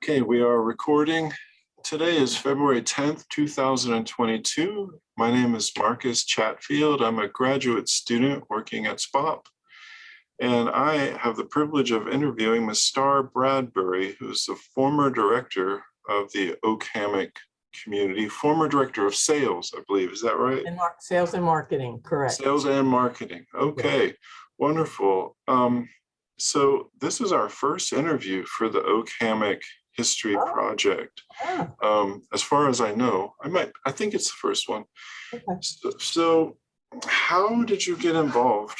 Okay, we are recording. Today is February 10th, 2022. My name is Marcus Chatfield. I'm a graduate student working at SPOP. And I have the privilege of interviewing Ms. Star Bradbury, who's the former director of the Hammock community, former director of sales, I believe. Is that right? And sales and marketing, correct. Sales and marketing. Okay, yes. Wonderful. So this is our first interview for the Hammock History Project. As far as I know, I think it's the first one. Okay. So how did you get involved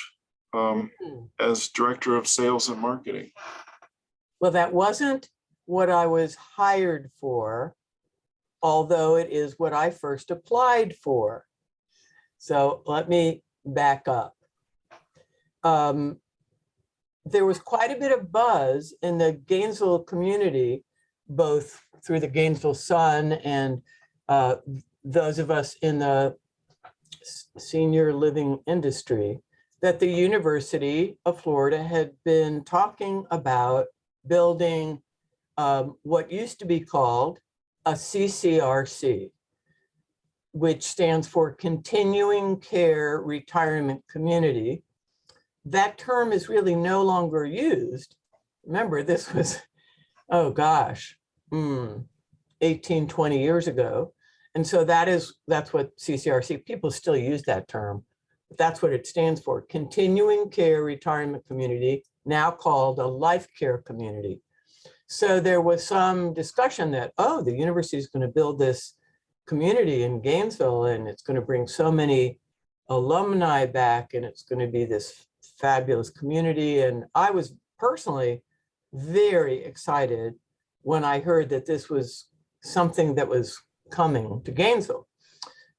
as director of sales and marketing? Well, that wasn't what I was hired for, although it is what I first applied for. So let me back up. There was quite a bit of buzz in the Gainesville community, both through the Gainesville Sun and those of us in the senior living industry, that the University of Florida had been talking about building what used to be called a CCRC, which stands for Continuing Care Retirement Community. That term is really no longer used. Remember, this was, oh gosh, 18, 20 years ago. And so that's what CCRC, people still use that term. But that's what it stands for, Continuing Care Retirement Community, now called a Life Care Community. So there was some discussion that, oh, the university is going to build this community in Gainesville, and it's going to bring so many alumni back, and it's going to be this fabulous community. And I was personally very excited when I heard that this was something that was coming to Gainesville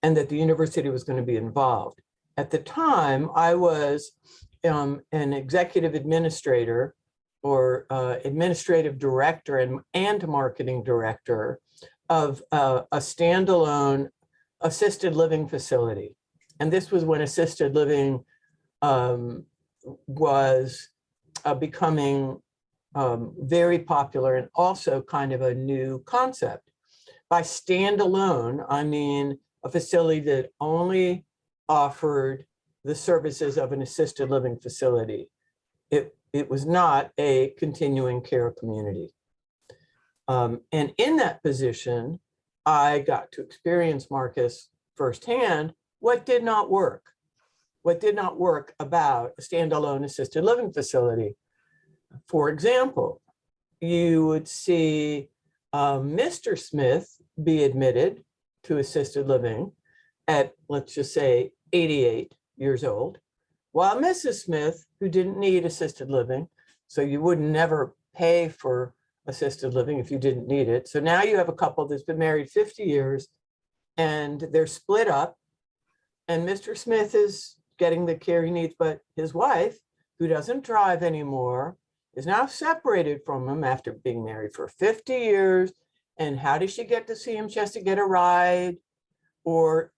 and that the university was going to be involved. At the time, I was an executive administrator or administrative director and marketing director of a standalone assisted living facility. And this was when assisted living was becoming very popular and also kind of a new concept. By standalone, I mean a facility that only offered the services of an assisted living facility. It was not a continuing care community. And in that position, I got to experience, Marcus, firsthand, what did not work. What did not work about a standalone assisted living facility. For example, you would see Mr. Smith be admitted to assisted living at, let's just say, 88 years old, while Mrs. Smith, who didn't need assisted living, so you would never pay for assisted living if you didn't need it. So now you have a couple that's been married 50 years and they're split up, and Mr. Smith is getting the care he needs, but his wife, who doesn't drive anymore, is now separated from him after being married for 50 years. And how does she get to see him? She has to get a ride, or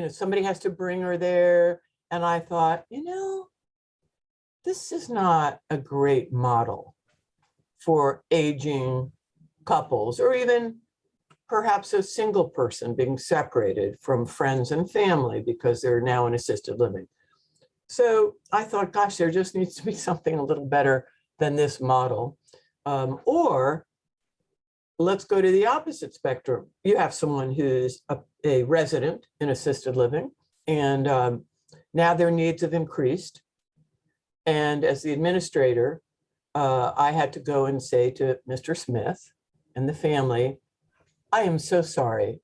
somebody has to bring her there. And I thought, this is not a great model for aging couples, or even perhaps a single person being separated from friends and family because they're now in assisted living. So I thought, gosh, there just needs to be something a little better than this model. Or let's go to the opposite spectrum. You have someone who's a resident in assisted living, and now their needs have increased. And as the administrator, I had to go and say to Mr. Smith and the family, I am so sorry,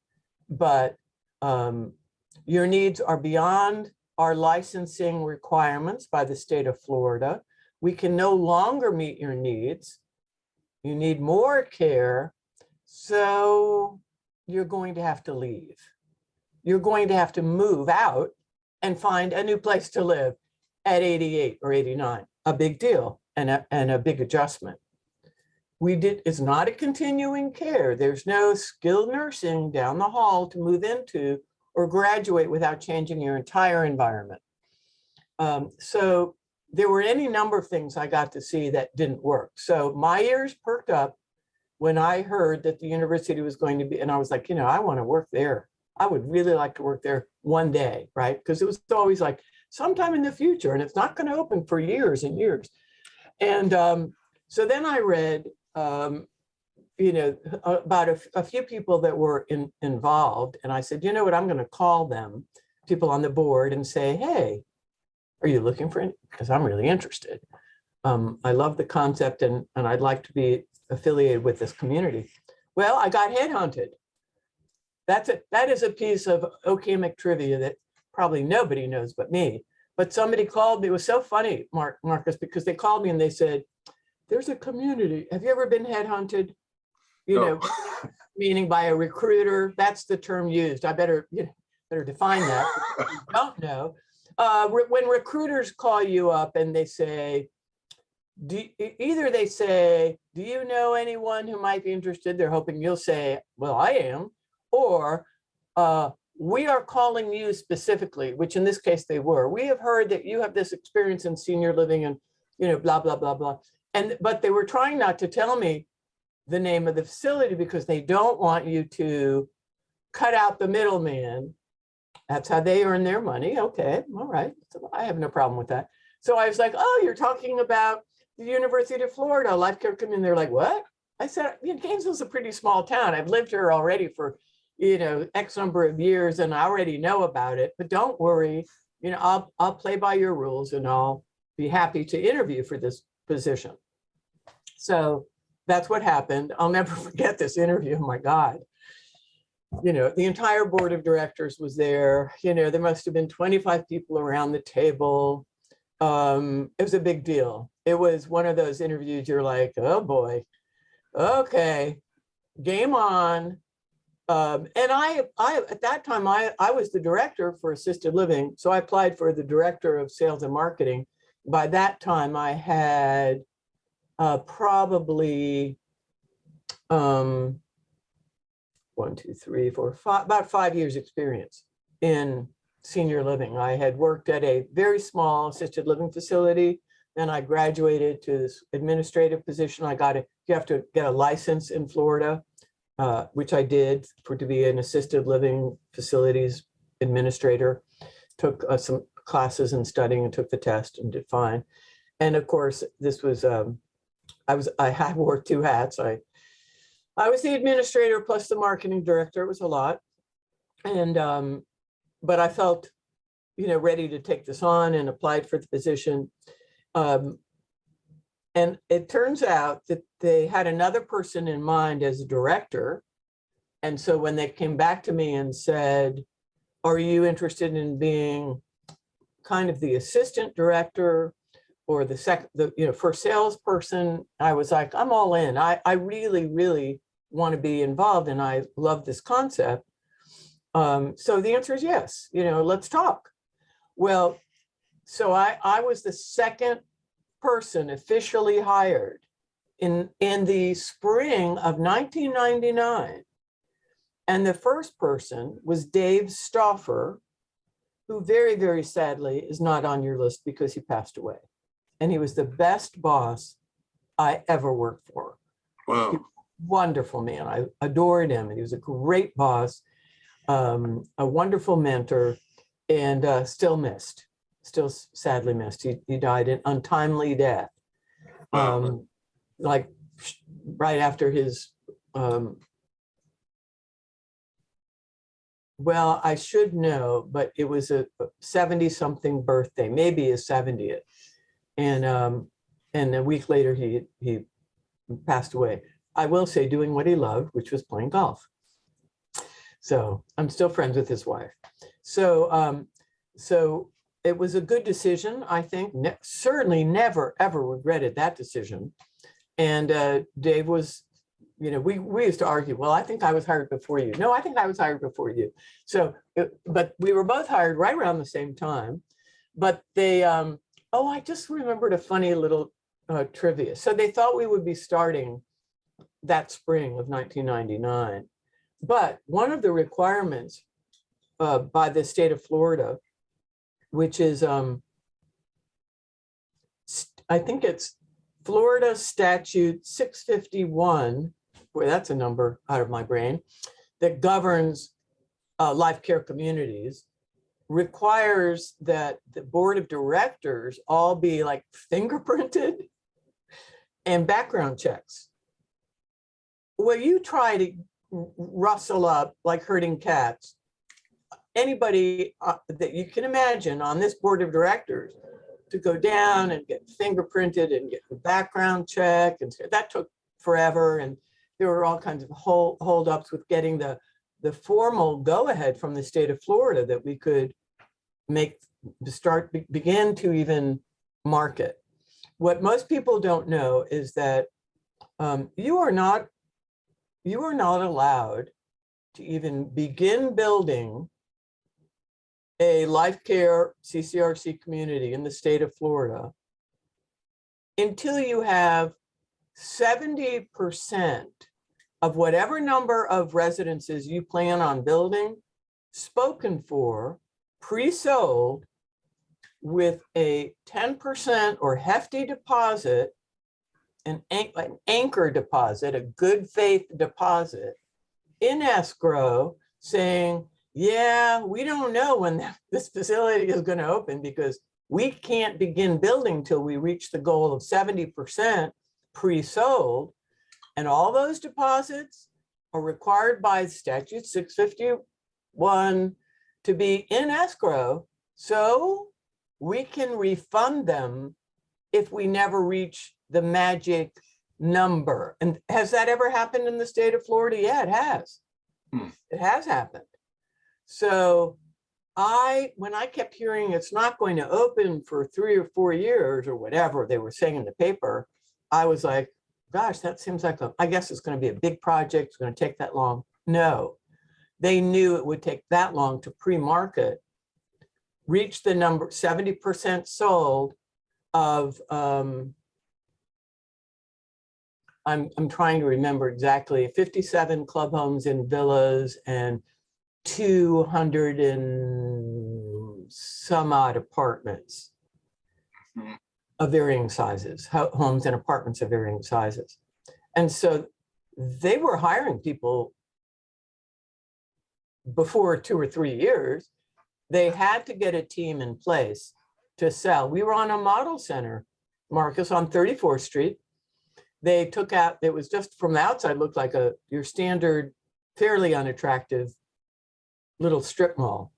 but your needs are beyond our licensing requirements by the state of Florida. We can no longer meet your needs. You need more care, so you're going to have to leave. You're going to have to move out and find a new place to live at 88 or 89, a big deal and a big adjustment. It's not a continuing care. There's no skilled nursing down the hall to move into or graduate without changing your entire environment. So there were any number of things I got to see that didn't work. So my ears perked up when I heard that the university was going to be, and I was like, you know, I want to work there. I would really like to work there one day, right? Because it was always like sometime in the future, and it's not going to open for years and years. And so then I read, you know, about a few people that were involved. And I said, you know what, I'm going to call them, people on the board, and say, hey, are you looking for it? Because I'm really interested. I love the concept, and I'd like to be affiliated with this community. Well, I got headhunted. That is a piece of OHOP trivia that probably nobody knows but me. But somebody called me. It was so funny, Marcus, because they called me and they said, there's a community. Have you ever been headhunted? You know, meaning by a recruiter. That's the term used. I better define that. If you don't know. When recruiters call you up and they say, either they say, do you know anyone who might be interested? They're hoping you'll say, well, I am. Or we are calling you specifically, which in this case they were. We have heard that you have this experience in senior living and, you know, blah, blah, blah, blah. But they were trying not to tell me the name of the facility because they don't want you to cut out the middleman. That's how they earn their money. Okay, all right. So I have no problem with that. So I was like, oh, you're talking about the University of Florida Life Care Community. They're like, what? I said, you know, Gainesville's a pretty small town. I've lived here already for, you know, X number of years, and I already know about it. But don't worry, you know, I'll play by your rules, and I'll be happy to interview for this position. So that's what happened. I'll never forget this interview. Oh my God. You know, the entire board of directors was there. You know, there must have been 25 people around the table. It was a big deal. It was one of those interviews you're like, oh boy, okay, game on. And I at that time, I was the director for assisted living. So I applied for the director of sales and marketing. By that time, I had probably 1, 2, 3, 4, 5, about 5 years experience in senior living. I had worked at a very small assisted living facility. Then I graduated to this administrative position. You have to get a license in Florida, which I did to be an assisted living facilities administrator. Took some classes in studying and took the test and did fine. And of course, this was, I wore 2 hats. I was the administrator plus the marketing director. It was a lot. And, but I felt, you know, ready to take this on and applied for the position. And it turns out that they had another person in mind as a director. And so when they came back to me and said, are you interested in being kind of the assistant director or the first salesperson? I was like, I'm all in. I really, really want to be involved, and I love this concept. So the answer is yes, you know, let's talk. Well, so I was the second person officially hired in the spring of 1999. And the first person was Dave Stauffer, who very, very sadly is not on your list because he passed away. And he was the best boss I ever worked for. Wow. Wonderful man. I adored him. And he was a great boss, a wonderful mentor, and still sadly missed. He died an untimely death, like right after his, well, I should know, but it was a 70-something birthday, maybe his 70th. And a week later, he passed away. I will say doing what he loved, which was playing golf. So I'm still friends with his wife. So it was a good decision, I think. Certainly never, ever regretted that decision. And Dave was, you know, we used to argue, well, I think I was hired before you. No, I think I was hired before you. So, but we were both hired right around the same time. But they, I just remembered a funny little trivia. So they thought we would be starting that spring of 1999. But one of the requirements by the state of Florida, which is, I think it's Florida Statute 651, boy, that's a number out of my brain, that governs life care communities, requires that the board of directors all be like fingerprinted and background checks. Where you try to rustle up like herding cats, anybody that you can imagine on this board of directors to go down and get fingerprinted and get the background check, and that took forever. And there were all kinds of holdups with getting the formal go-ahead from the state of Florida that we could begin to even market. What most people don't know is that you are not allowed to even begin building a life care CCRC community in the state of Florida until you have 70% of whatever number of residences you plan on building spoken for, pre-sold, with a 10% or hefty deposit, an anchor deposit, a good faith deposit in escrow, saying, yeah, we don't know when this facility is going to open because we can't begin building till we reach the goal of 70% pre-sold. And all those deposits are required by Statute 651 to be in escrow, so we can refund them if we never reach the magic number. And has that ever happened in the state of Florida? Yeah, it has. It has happened. So when I kept hearing it's not going to open for 3 or 4 years or whatever they were saying in the paper, I was like, gosh, that seems like I guess it's going to be a big project. It's going to take that long. No, they knew it would take that long to pre-market, reach the number 70% sold of, I'm trying to remember exactly, 57 club homes and villas and 200 and some odd apartments of varying sizes, homes and apartments of varying sizes. And so they were hiring people before 2 or 3 years. They had to get a team in place to sell. We were on a model center, Marcus, on 34th Street. They took out, it was just from the outside, looked like your standard, fairly unattractive little strip mall.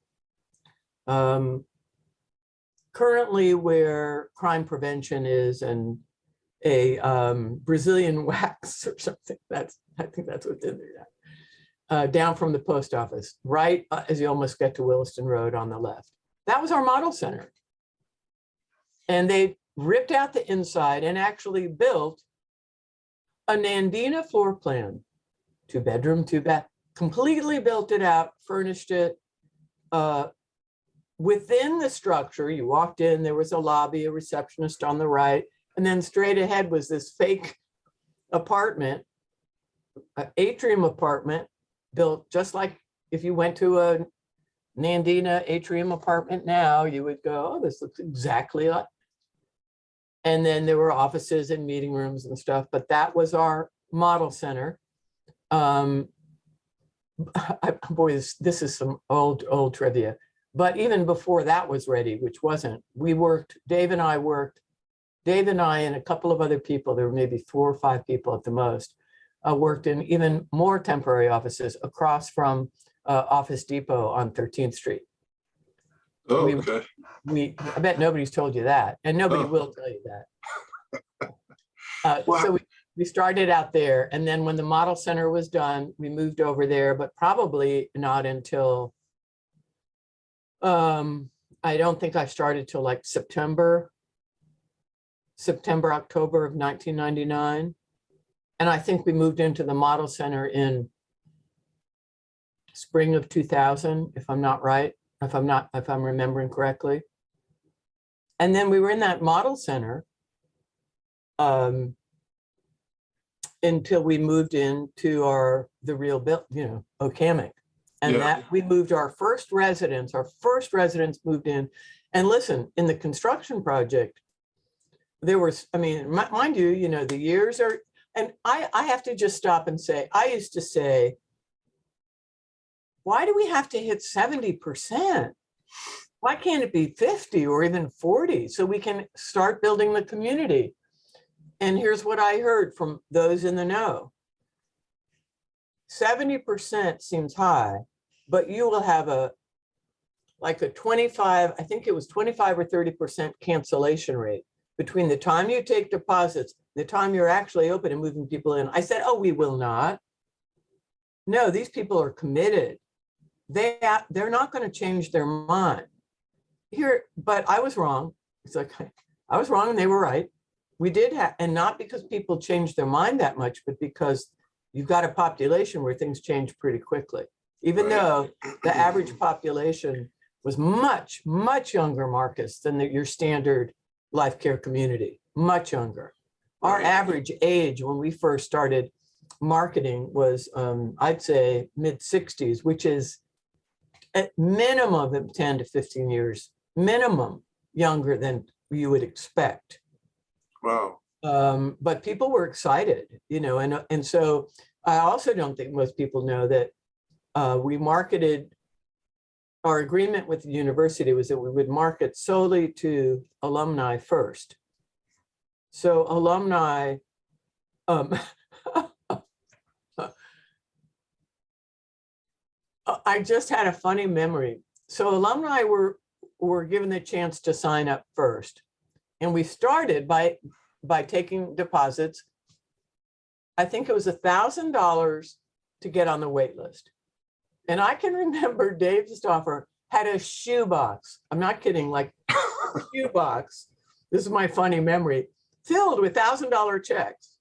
Currently where crime prevention is and a Brazilian wax or something, I think that's what's in there. Down from the post office, right as you almost get to Williston Road on the left. That was our model center. And they ripped out the inside and actually built a Nandina floor plan, 2 bedroom, 2 bath, completely built it out, furnished it. Within the structure, you walked in, there was a lobby, a receptionist on the right, and then straight ahead was this fake apartment, an atrium apartment, built just like if you went to a Nandina atrium apartment now, you would go, oh, this looks exactly like. And then there were offices and meeting rooms and stuff, but that was our model center. Boy, this is some old trivia. But even before that was ready, which wasn't, Dave and I and a couple of other people, there were maybe 4 or 5 people at the most, worked in even more temporary offices across from Office Depot on 13th Street. Oh, okay. I bet nobody's told you that, and nobody will tell you that. Wow. So we started out there, and then when the model center was done, we moved over there, but probably not until, I don't think I started till like September, October of 1999. And I think we moved into the model center in spring of 2000, if I'm not right, if I'm remembering correctly. And then we were in that model center until we moved into the real build, Hammock. And that we moved our first residents moved in. And listen, in the construction project, there was, I mean, mind you, the years are, And I have to just stop and say, I used to say, why do we have to hit 70%? Why can't it be 50 or even 40 so we can start building the community? And here's what I heard from those in the know. 70% seems high, but you will have a 25, I think it was 25 or 30% cancellation rate between the time you take deposits, the time you're actually open and moving people in. I said, oh, we will not. No, these people are committed. They're not going to change their mind. Here, but I was wrong. It's like, I was wrong and they were right. We did have, and not because people changed their mind that much, but because you've got a population where things change pretty quickly. Even though the average population was much, much younger, Marcus, than your standard life care community, much younger. Our average age when we first started marketing was, I'd say, mid-60s, which is at minimum of 10 to 15 years, minimum younger than you would expect. Wow. But people were excited, and so I also don't think most people know that we marketed, our agreement with the university was that we would market solely to alumni first. So alumni, I just had a funny memory. So alumni were given the chance to sign up first. And we started by taking deposits. I think it was $1,000 to get on the wait list. And I can remember Dave Stoffer had a shoebox. I'm not kidding, like a shoebox. This is my funny memory, filled with $1,000 checks.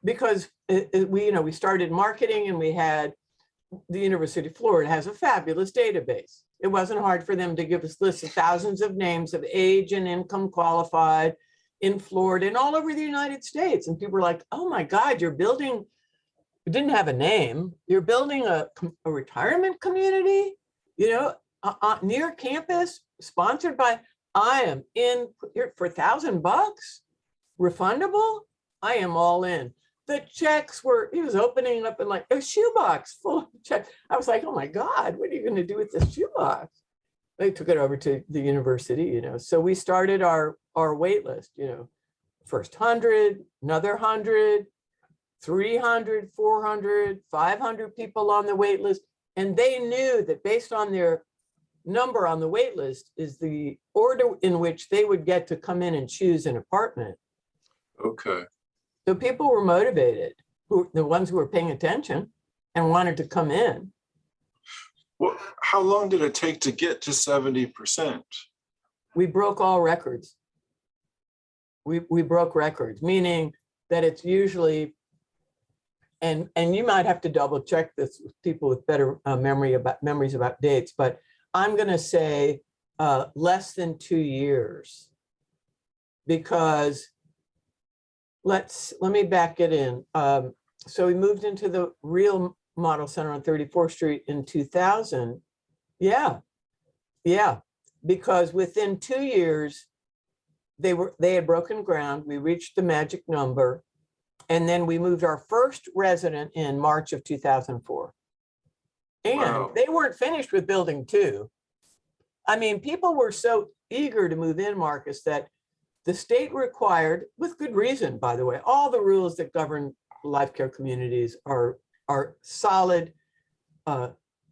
Because we started marketing and we had, the University of Florida has a fabulous database. It wasn't hard for them to give us lists of thousands of names of age and income qualified in Florida and all over the United States. And people were like, oh my God, you're building, you didn't have a name. You're building a retirement community, near campus, sponsored by, I am in here for $1,000, refundable. I am all in. The checks were, he was opening up and like a shoebox full of checks. I was like, oh my God, what are you going to do with this shoebox? They took it over to the university, So we started our wait list, first 100, another 100, 300, 400, 500 people on the wait list. And they knew that based on their number on the wait list is the order in which they would get to come in and choose an apartment. Okay. So people were motivated, the ones who were paying attention and wanted to come in. Well, how long did it take to get to 70%? We broke all records. We broke records, meaning that it's usually, and you might have to double check this with people with better memories about dates, but I'm going to say less than 2 years, because let me back it in. So we moved into the real model center on 34th Street in 2000. Yeah, because within 2 years, they had broken ground. We reached the magic number, and then we moved our first resident in March of 2004. And wow, they weren't finished with building 2. I mean, people were so eager to move in, Marcus, that the state required, with good reason, by the way, all the rules that govern life care communities are solid,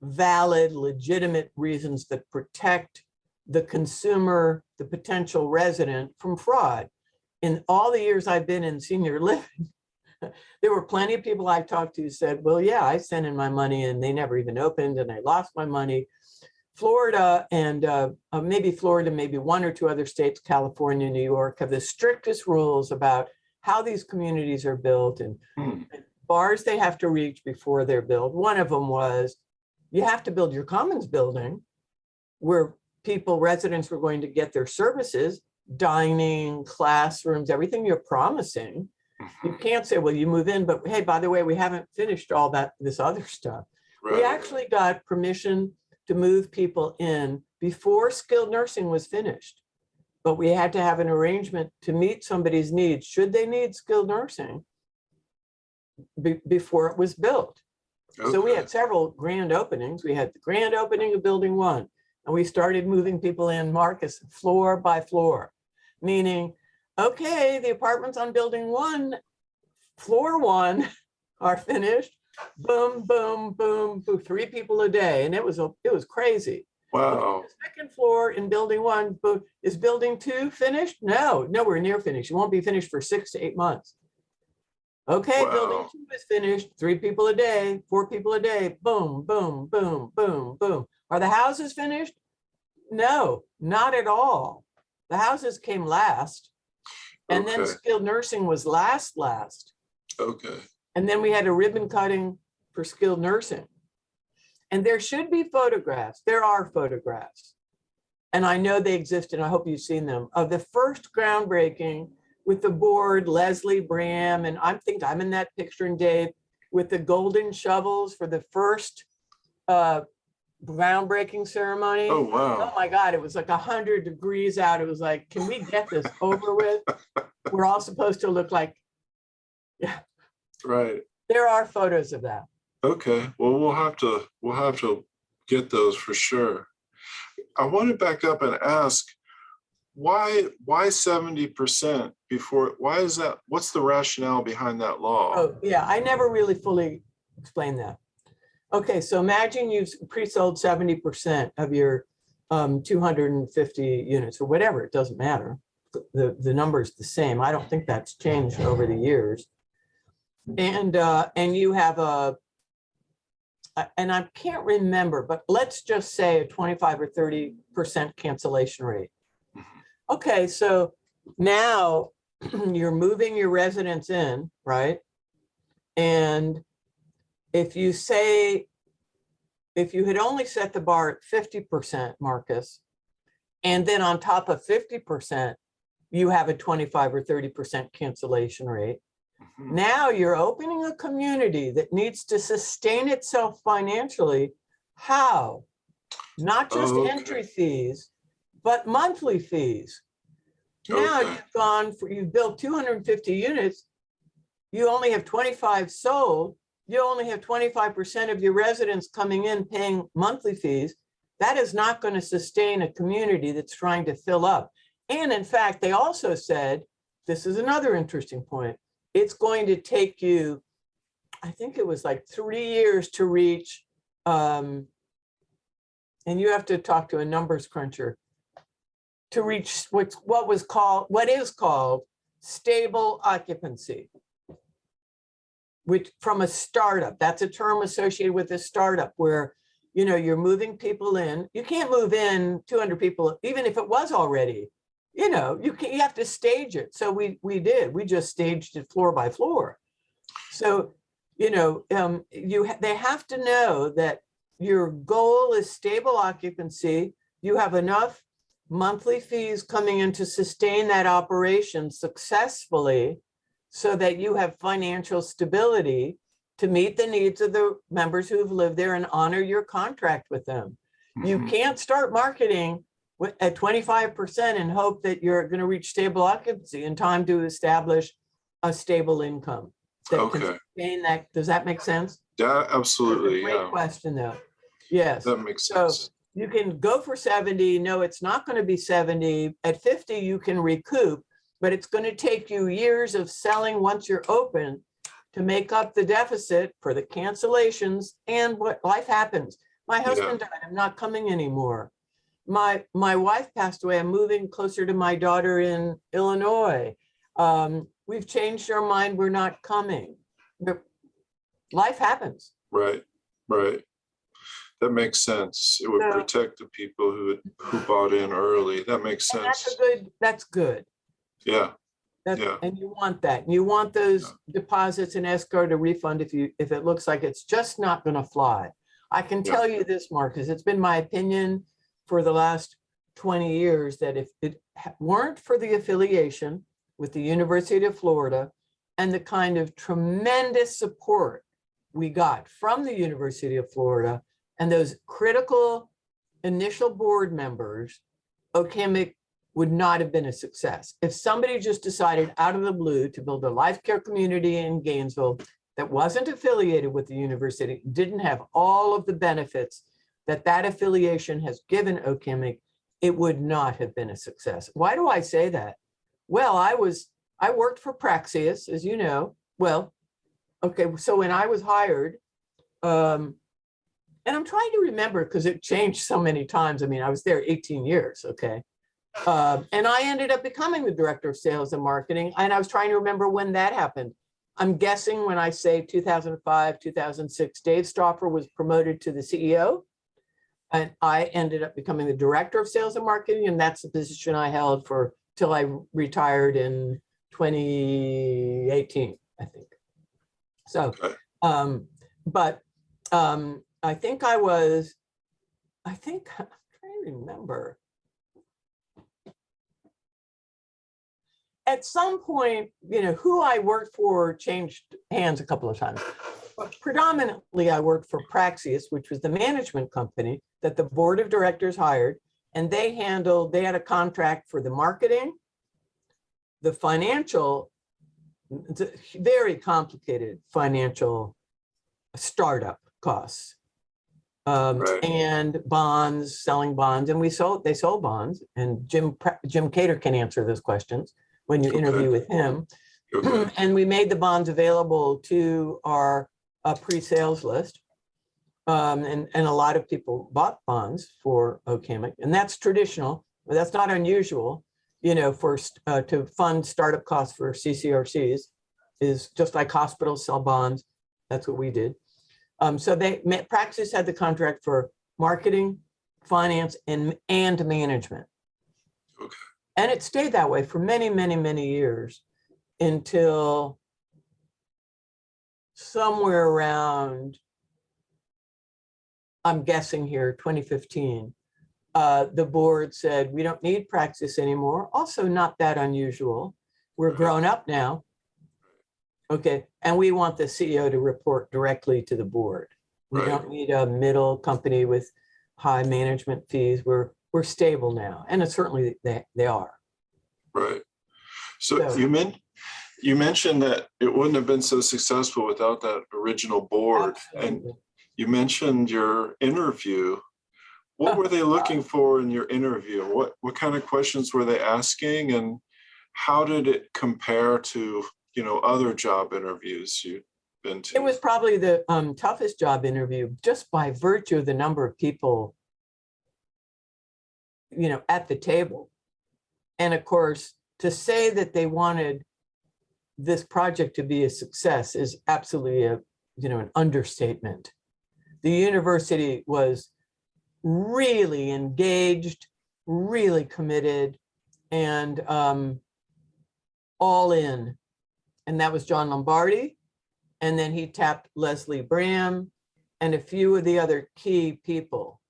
valid, legitimate reasons that protect the consumer, the potential resident, from fraud. In all the years I've been in senior living, there were plenty of people I talked to who said, well, yeah, I sent in my money and they never even opened and I lost my money. Florida and maybe 1 or 2 other states, California, New York, have the strictest rules about how these communities are built and bars they have to reach before they're built. One of them was, you have to build your commons building where residents were going to get their services, dining, classrooms, everything you're promising. You can't say, well, you move in, but hey, by the way, we haven't finished all this other stuff. Right. We actually got permission to move people in before skilled nursing was finished, but we had to have an arrangement to meet somebody's needs should they need skilled nursing. before it was built. So we Okay. had several grand openings. We had the grand opening of building 1, and we started moving people in, Marcus, floor by floor, meaning, okay, the apartments on building 1, floor 1 are finished. Boom, boom, boom, boom, 3 people a day. And it was crazy. Wow. Okay, the second floor in building 1, boom, is building 2 finished? No, nowhere near finished. It won't be finished for 6 to 8 months. Okay, building Wow. 2 is finished, 3 people a day, 4 people a day, boom, boom, boom, boom, boom. Are the houses finished? No, not at all. The houses came last. And then Okay. skilled nursing was last. Okay. And then we had a ribbon cutting for skilled nursing. And there should be photographs. There are photographs. And I know they exist, and I hope you've seen them, of the first groundbreaking with the board, Leslie Bram, and I think I'm in that picture, and Dave, with the golden shovels for the first groundbreaking ceremony. Oh, Oh wow. my God, it was like 100 degrees out. It was like, can we get this over with? We're all supposed to look like, yeah, Right. there are photos of that. Okay. Well, we'll have to get those for sure. I want to back up and ask, why 70% before? Why is that? What's the rationale behind that law? Oh, yeah, I never really fully explained that. Okay, so imagine you've pre-sold 70% of your 250 units or whatever, it doesn't matter. The number is the same. I don't think that's changed over the years. And you have and I can't remember, but let's just say a 25 or 30% cancellation rate. Okay, so now you're moving your residents in, right? And if you had only set the bar at 50%, Marcus, and then on top of 50%, you have a 25 or 30% cancellation rate. Mhm. Now you're opening a community that needs to sustain itself financially. How? Not just Okay. entry fees, but monthly fees. Now Okay. you've built 250 units. You only have 25 sold. You only have 25% of your residents coming in paying monthly fees. That is not going to sustain a community that's trying to fill up. And in fact, they also said, this is another interesting point, it's going to take you, I think it was like 3 years to reach, and you have to talk to a numbers cruncher, to reach what is called stable occupancy, which from a startup, that's a term associated with a startup where, you know, you're moving people in. You can't move in 200 people, even if it was already, you know, you have to stage it. So we just staged it floor by floor. So, you know, they have to know that your goal is stable occupancy. You have enough monthly fees coming in to sustain that operation successfully so that you have financial stability to meet the needs of the members who have lived there and honor your contract with them. You Mhm. can't start marketing at 25% and hope that you're going to reach stable occupancy in time to establish a stable income that can Okay. sustain that. Does that make sense? Yeah, absolutely. Great Yeah, question, though. Yes. that makes So sense. you can go for 70. No, it's not going to be 70. At 50, you can recoup, but it's going to take you years of selling once you're open to make up the deficit for the cancellations and what life happens. My husband died. I'm not coming anymore. My wife passed away. I'm moving closer to my daughter in Illinois. We've changed our mind. We're not coming. Life happens. Right. Right. That makes sense. It would So- protect the people who bought in early. That makes And sense. that's good. Yeah. That's, Yeah. and you want that. You want those deposits in escrow to refund if it looks like it's just not going to fly. I can tell you this, Marcus, it's been my opinion for the last 20 years that if it weren't for the affiliation with the University of Florida and the kind of tremendous support we got from the University of Florida and those critical initial board members, OHOP would not have been a success. If somebody just decided out of the blue to build a life care community in Gainesville, that wasn't affiliated with the university, didn't have all of the benefits that that affiliation has given OChemic, it would not have been a success. Why do I say that? Well, I worked for Praxis, as you know. Well, okay, so when I was hired, and I'm trying to remember because it changed so many times. I mean, I was there 18 years, okay? And I ended up becoming the director of sales and marketing, and I was trying to remember when that happened. I'm guessing when I say 2005, 2006, Dave Stauffer was promoted to the CEO, and I ended up becoming the director of sales and marketing, and that's the position I held for till I retired in 2018, I think. So, Okay. I think I'm trying to remember. At some point, who I worked for changed hands a couple of times. But predominantly, I worked for Praxis, which was the management company that the board of directors hired, and they had a contract for the marketing, the financial, very complicated financial startup costs, Right. and bonds, selling bonds, and they sold bonds, and Jim Cater can answer those questions when you interview Okay. with him. Okay. And we made the bonds available to our pre-sales list. And a lot of people bought bonds for OChemic, and that's traditional, but that's not unusual, to fund startup costs for CCRCs is just like hospitals sell bonds. That's what we did. So Praxis had the contract for marketing, finance, and management. Okay. And it stayed that way for many, many, many years until somewhere around, I'm guessing here, 2015, the board said, we don't need Praxis anymore. Also not that unusual. We're grown up now. Okay, and we want the CEO to report directly to the board. We Right. don't need a middle company with high management fees. We're stable now, and certainly they are. Right. So you mentioned that it wouldn't have been so successful without that original board. Absolutely. And you mentioned your interview. What were they looking for in your interview? What kind of questions were they asking, and how did it compare to other job interviews you've been to? It was probably the toughest job interview, just by virtue of the number of people, at the table. And of course, to say that they wanted this project to be a success is absolutely an understatement. The university was really engaged, really committed, and all in. And that was John Lombardi. And then he tapped Leslie Bram and a few of the other key people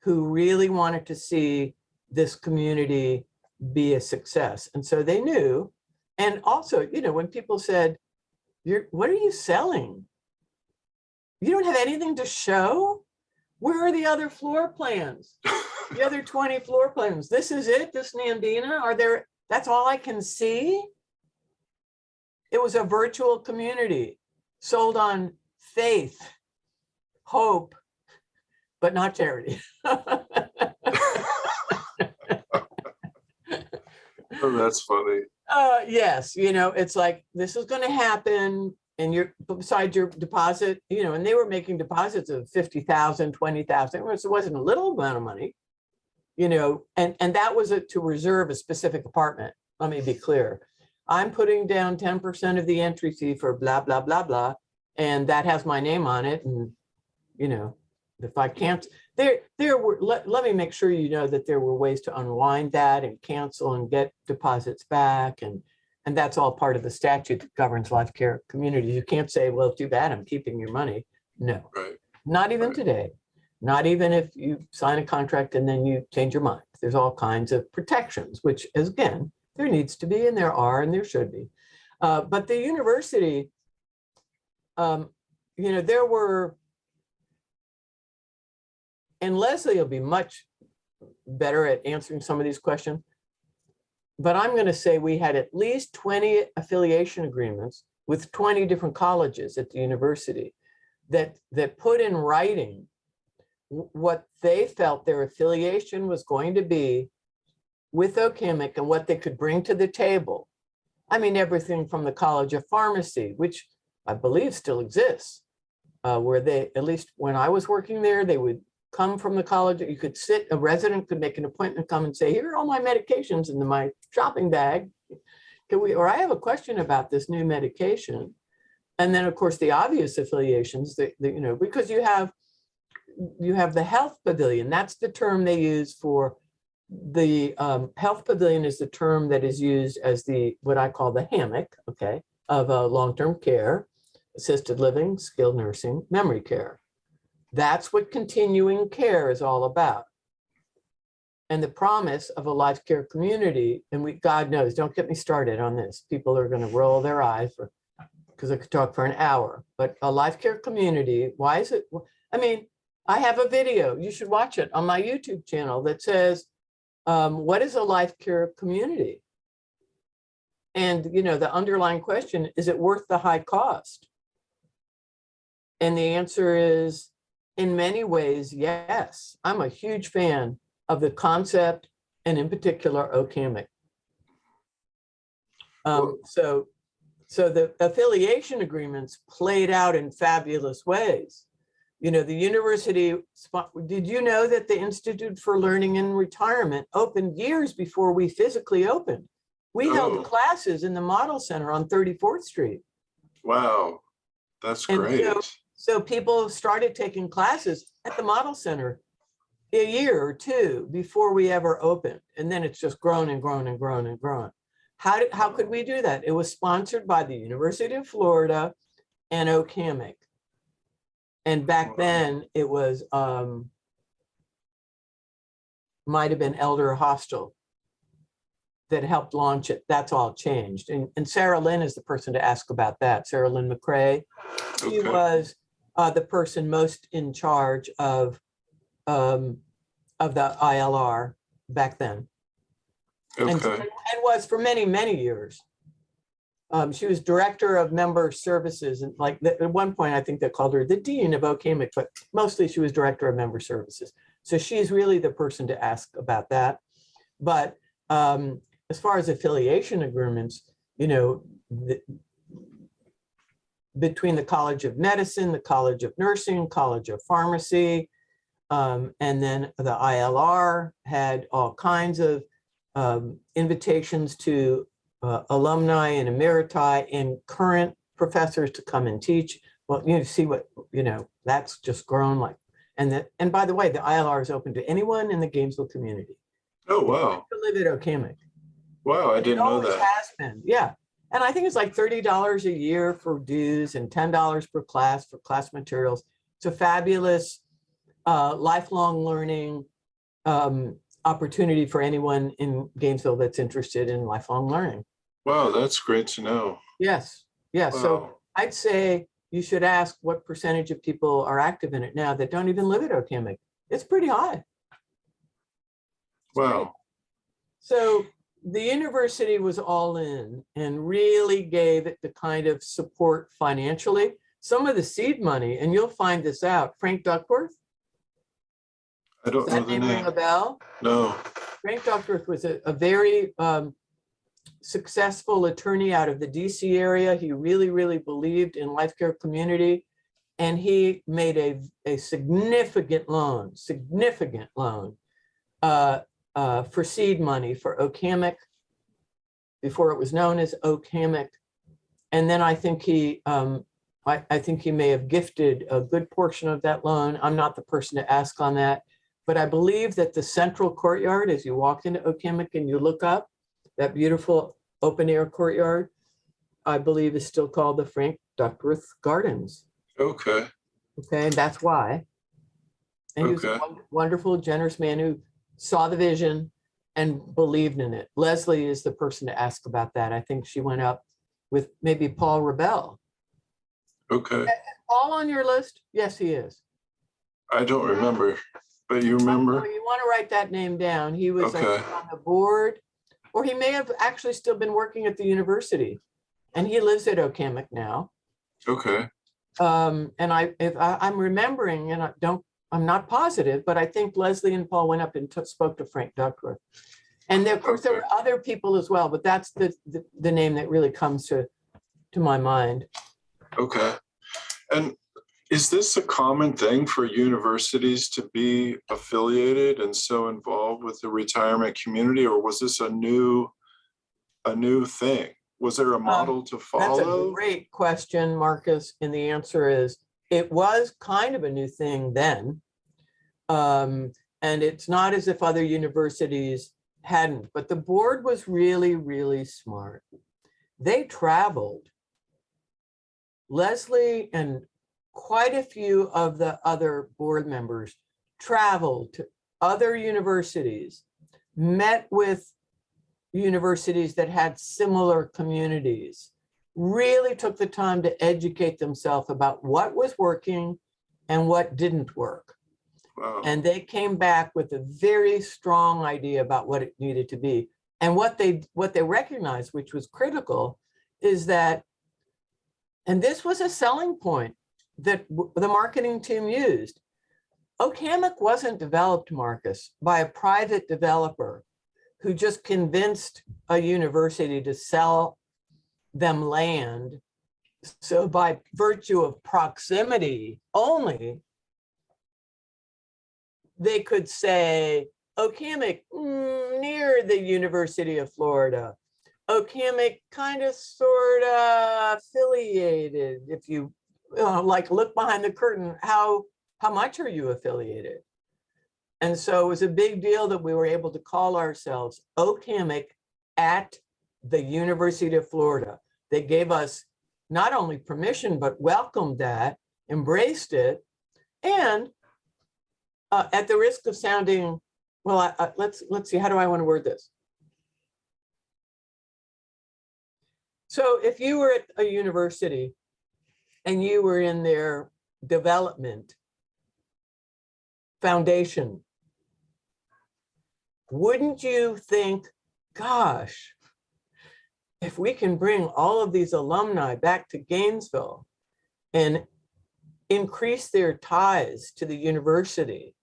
who really wanted to see this community be a success. And so they knew. And also, when people said, what are you selling? You don't have anything to show? Where are the other floor plans? The other 20 floor plans. This is it, this Nandina? That's all I can see? It was a virtual community sold on faith, hope, but not charity. Oh, that's funny. Yes, it's like, this is going to happen, and besides your deposit, and they were making deposits of 50,000, 20,000. It wasn't a little amount of money, and that was to reserve a specific apartment. Let me be clear. I'm putting down 10% of the entry fee for blah, blah, blah, blah, and that has my name on it. And, if I can't, let me make sure that there were ways to unwind that and cancel and get deposits back. And that's all part of the statute that governs life care communities. You can't say, well, too bad, I'm keeping your money. No, Right. not even Right. today. Not even if you sign a contract and then you change your mind. There's all kinds of protections, which, again, there needs to be, and there are, and there should be. But the university, there were, and Leslie will be much better at answering some of these questions, but I'm going to say we had at least 20 affiliation agreements with 20 different colleges at the university that put in writing what they felt their affiliation was going to be with OHOP and what they could bring to the table. I mean, everything from the College of Pharmacy, which I believe still exists, where they, at least when I was working there, they would come from the college. You could sit, a resident could make an appointment, come and say, here are all my medications in my shopping bag. Or I have a question about this new medication. And then, of course, the obvious affiliations that because you have the health pavilion. That's the term they use for the health pavilion, is the term that is used as the, what I call the hammock, okay, of long-term care, assisted living, skilled nursing, memory care. That's what continuing care is all about. And the promise of a life care community, and God knows, don't get me started on this. People are going to roll their eyes because I could talk for an hour, but a life care community, why is it? I mean, I have a video, you should watch it on my YouTube channel that says, what is a life care community? And, the underlying question, is it worth the high cost? And the answer is, in many ways, yes. I'm a huge fan of the concept, and in particular, OHOP. So the affiliation agreements played out in fabulous ways. The university, did you know that the Institute for Learning and Retirement opened years before we physically opened? We held classes in the Model Center on 34th Street. Wow, that's great. So people started taking classes at the Model Center a year or two before we ever opened. And then it's just grown and grown and grown and grown. How could we do that? It was sponsored by the University of Florida and OHOP. And back then it was, might have been Elder Hostel that helped launch it. That's all changed. And Sarah Lynn is the person to ask about that. Sarah Lynn McCrae. She was the person most in charge of the ILR back then. And was for many, many years. She was director of member services, and at one point I think they called her the dean of OHOP, but mostly she was director of member services. So she's really the person to ask about that. But as far as affiliation agreements, between the College of Medicine, the College of Nursing, College of Pharmacy, and then the ILR had all kinds of invitations to alumni and emeriti and current professors to come and teach. Well, see what, that's just grown and by the way, the ILR is open to anyone in the Gainesville community. Oh, wow. To live at OHOP. Wow, I didn't know that. It has been, yeah. And I think it's like $30 a year for dues and $10 per class for class materials. It's a fabulous lifelong learning opportunity for anyone in Gainesville that's interested in lifelong learning. Wow, that's great to know. Yes, yes. Wow. So I'd say you should ask what percentage of people are active in it now that don't even live at OHOP. It's pretty high. Wow. So the university was all in and really gave it the kind of support financially. Some of the seed money, and you'll find this out, Frank Duckworth. I don't know the name. Ring a bell? No. Frank Duckworth was a very successful attorney out of the DC area. He really, really believed in life care community. And he made a significant loan for seed money for OHOP before it was known as OHOP. And then I think he may have gifted a good portion of that loan. I'm not the person to ask on that, but I believe that the central courtyard, as you walk into OHOP and you look up, that beautiful open air courtyard, I believe is still called the Frank Duckworth Gardens. Okay. Okay, and that's why. And he was a wonderful, generous man who saw the vision and believed in it. Leslie is the person to ask about that. I think she went up with maybe Paul Rebell. Okay. Is Paul on your list? Yes, he is. I don't remember, but you remember? Oh, you want to write that name down. He was on the board, or he may have actually still been working at the university. and he lives at Okammock now. Okay. And I'm remembering, and I'm not positive, but I think Leslie and Paul went up and spoke to Frank Duckworth. And of course, there were other people as well, but that's the name that really comes to my mind. Okay. And is this a common thing for universities to be affiliated and so involved with the retirement community, or was this a new thing? Was there a model to follow? That's a great question, Marcus. And the answer is, it was kind of a new thing then. And it's not as if other universities hadn't, but the board was really, really smart. They traveled. Leslie and quite a few of the other board members traveled to other universities, met with universities that had similar communities, really took the time to educate themselves about what was working and what didn't work. Wow. And they came back with a very strong idea about what it needed to be. And what they recognized, which was critical, is that, and this was a selling point that the marketing team used. Okammock wasn't developed, Marcus, by a private developer who just convinced a university to sell them land. So by virtue of proximity only, they could say, Okammock, near the University of Florida. Okammock kind of sort of affiliated. If you like look behind the curtain, how much are you affiliated? And so it was a big deal that we were able to call ourselves Okammock at the University of Florida. They gave us not only permission, but welcomed that, embraced it, and at the risk of sounding, well, let's see, how do I want to word this? So if you were at a university and you were in their development foundation, wouldn't you think, gosh, if we can bring all of these alumni back to Gainesville and increase their ties to the university,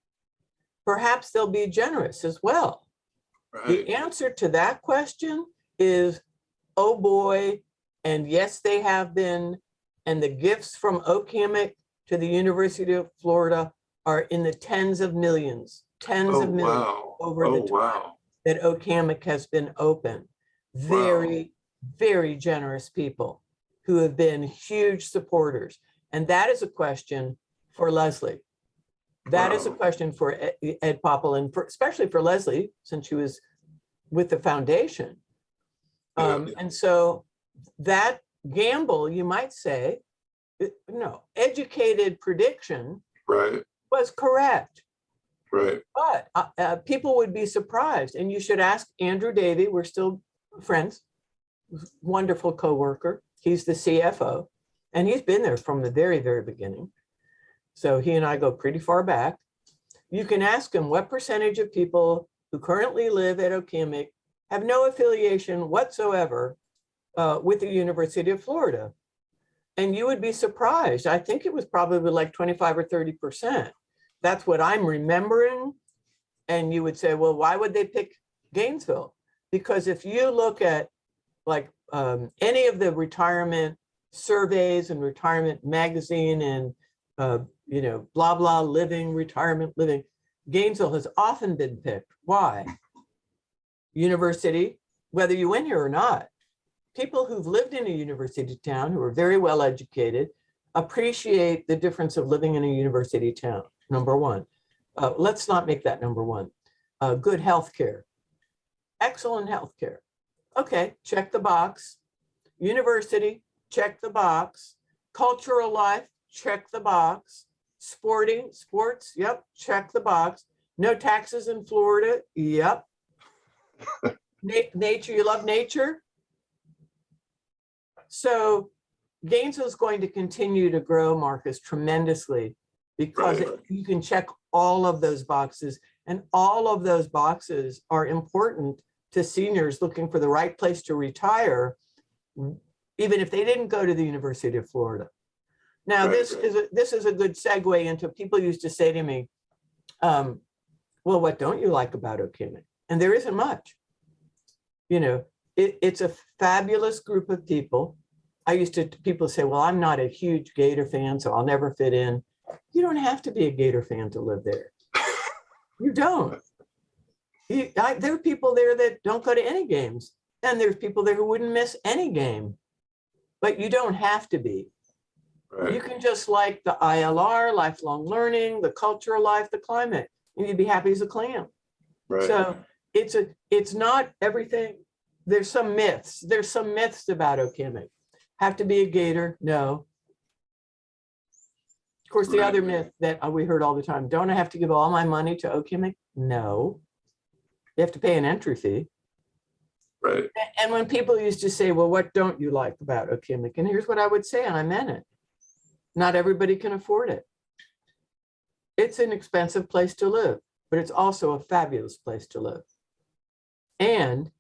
perhaps they'll be generous as well. Right. The answer to that question is, oh boy, and yes, they have been. And the gifts from Okammock to the University of Florida are in the tens of millions over the time that Okammock has been open. Very, very generous people who have been huge supporters. And that is a question for Leslie. That is a question for Ed Popple, and especially for Leslie, since she was with the foundation. And so that gamble, you might say, no, educated prediction was correct. Right. But people would be surprised. And you should ask Andrew Davey, we're still friends, wonderful coworker. He's the CFO, and he's been there from the very, very beginning. So he and I go pretty far back. You can ask him what percentage of people who currently live at Okammock have no affiliation whatsoever with the University of Florida. And you would be surprised. I think it was probably like 25 or 30%. That's what I'm remembering. And you would say, well, why would they pick Gainesville? Because if you look at like any of the retirement surveys and retirement magazine and blah, blah, living, retirement living, Gainesville has often been picked. Why? University, whether you went here or not, people who've lived in a university town who are very well educated appreciate the difference of living in a university town, number one. Let's not make that number one. Good healthcare, excellent healthcare. Okay, check the box. University, check the box. Cultural life, check the box. Sports, yep, check the box. No taxes in Florida, yep. Nature, you love nature? So Gainesville is going to continue to grow, Marcus, tremendously, because you can check all of those boxes, and all of those boxes are important to seniors looking for the right place to retire even if they didn't go to the University of Florida. Now, Right, this is a good segue into, people used to say to me, well, what don't you like about OHOP? And there isn't much. You know, it's a fabulous group of people. People say, well, I'm not a huge Gator fan, so I'll never fit in. You don't have to be a Gator fan to live there. You don't. There are people there that don't go to any games, and there's people there who wouldn't miss any game, but you don't have to be. right. You can just like the ILR, lifelong learning, the cultural life, the climate, and you'd be happy as a clam. Right. So it's not everything. There's some myths. There's some myths about OHOP. Have to be a Gator? No. Of course, the Right. other myth that we heard all the time, don't I have to give all my money to OHOP? No. You have to pay an entry fee. Right. And when people used to say, well, what don't you like about OHOP? And here's what I would say, and I meant it. Not everybody can afford it. It's an expensive place to live, but it's also a fabulous place to live. And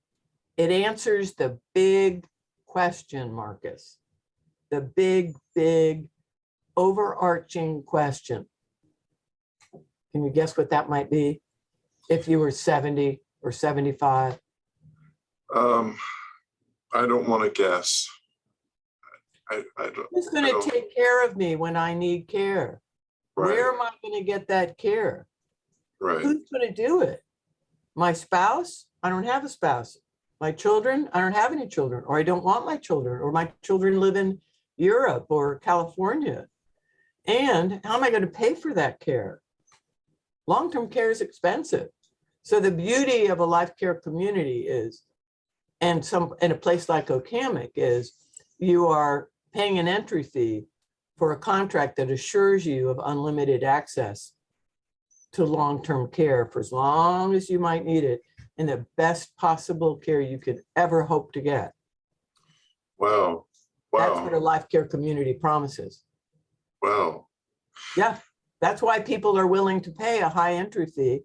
it answers the big question, Marcus, the big, overarching question. Can you guess what that might be if you were 70 or 75? I don't want to guess. I don't. Who's going to take care of me when I need care? Right. Where am I going to get that care? Right. Who's going to do it? My spouse? I don't have a spouse. My children? I don't have any children, or I don't want my children, or my children live in Europe or California. And how am I going to pay for that care? Long-term care is expensive. So the beauty of a life care community is, and in a place like OHOP is, you are paying an entry fee for a contract that assures you of unlimited access to long-term care for as long as you might need it, and the best possible care you could ever hope to get. Wow. That's what a Wow. life care community promises. Wow. Yeah, that's why people are willing to pay a high entry fee,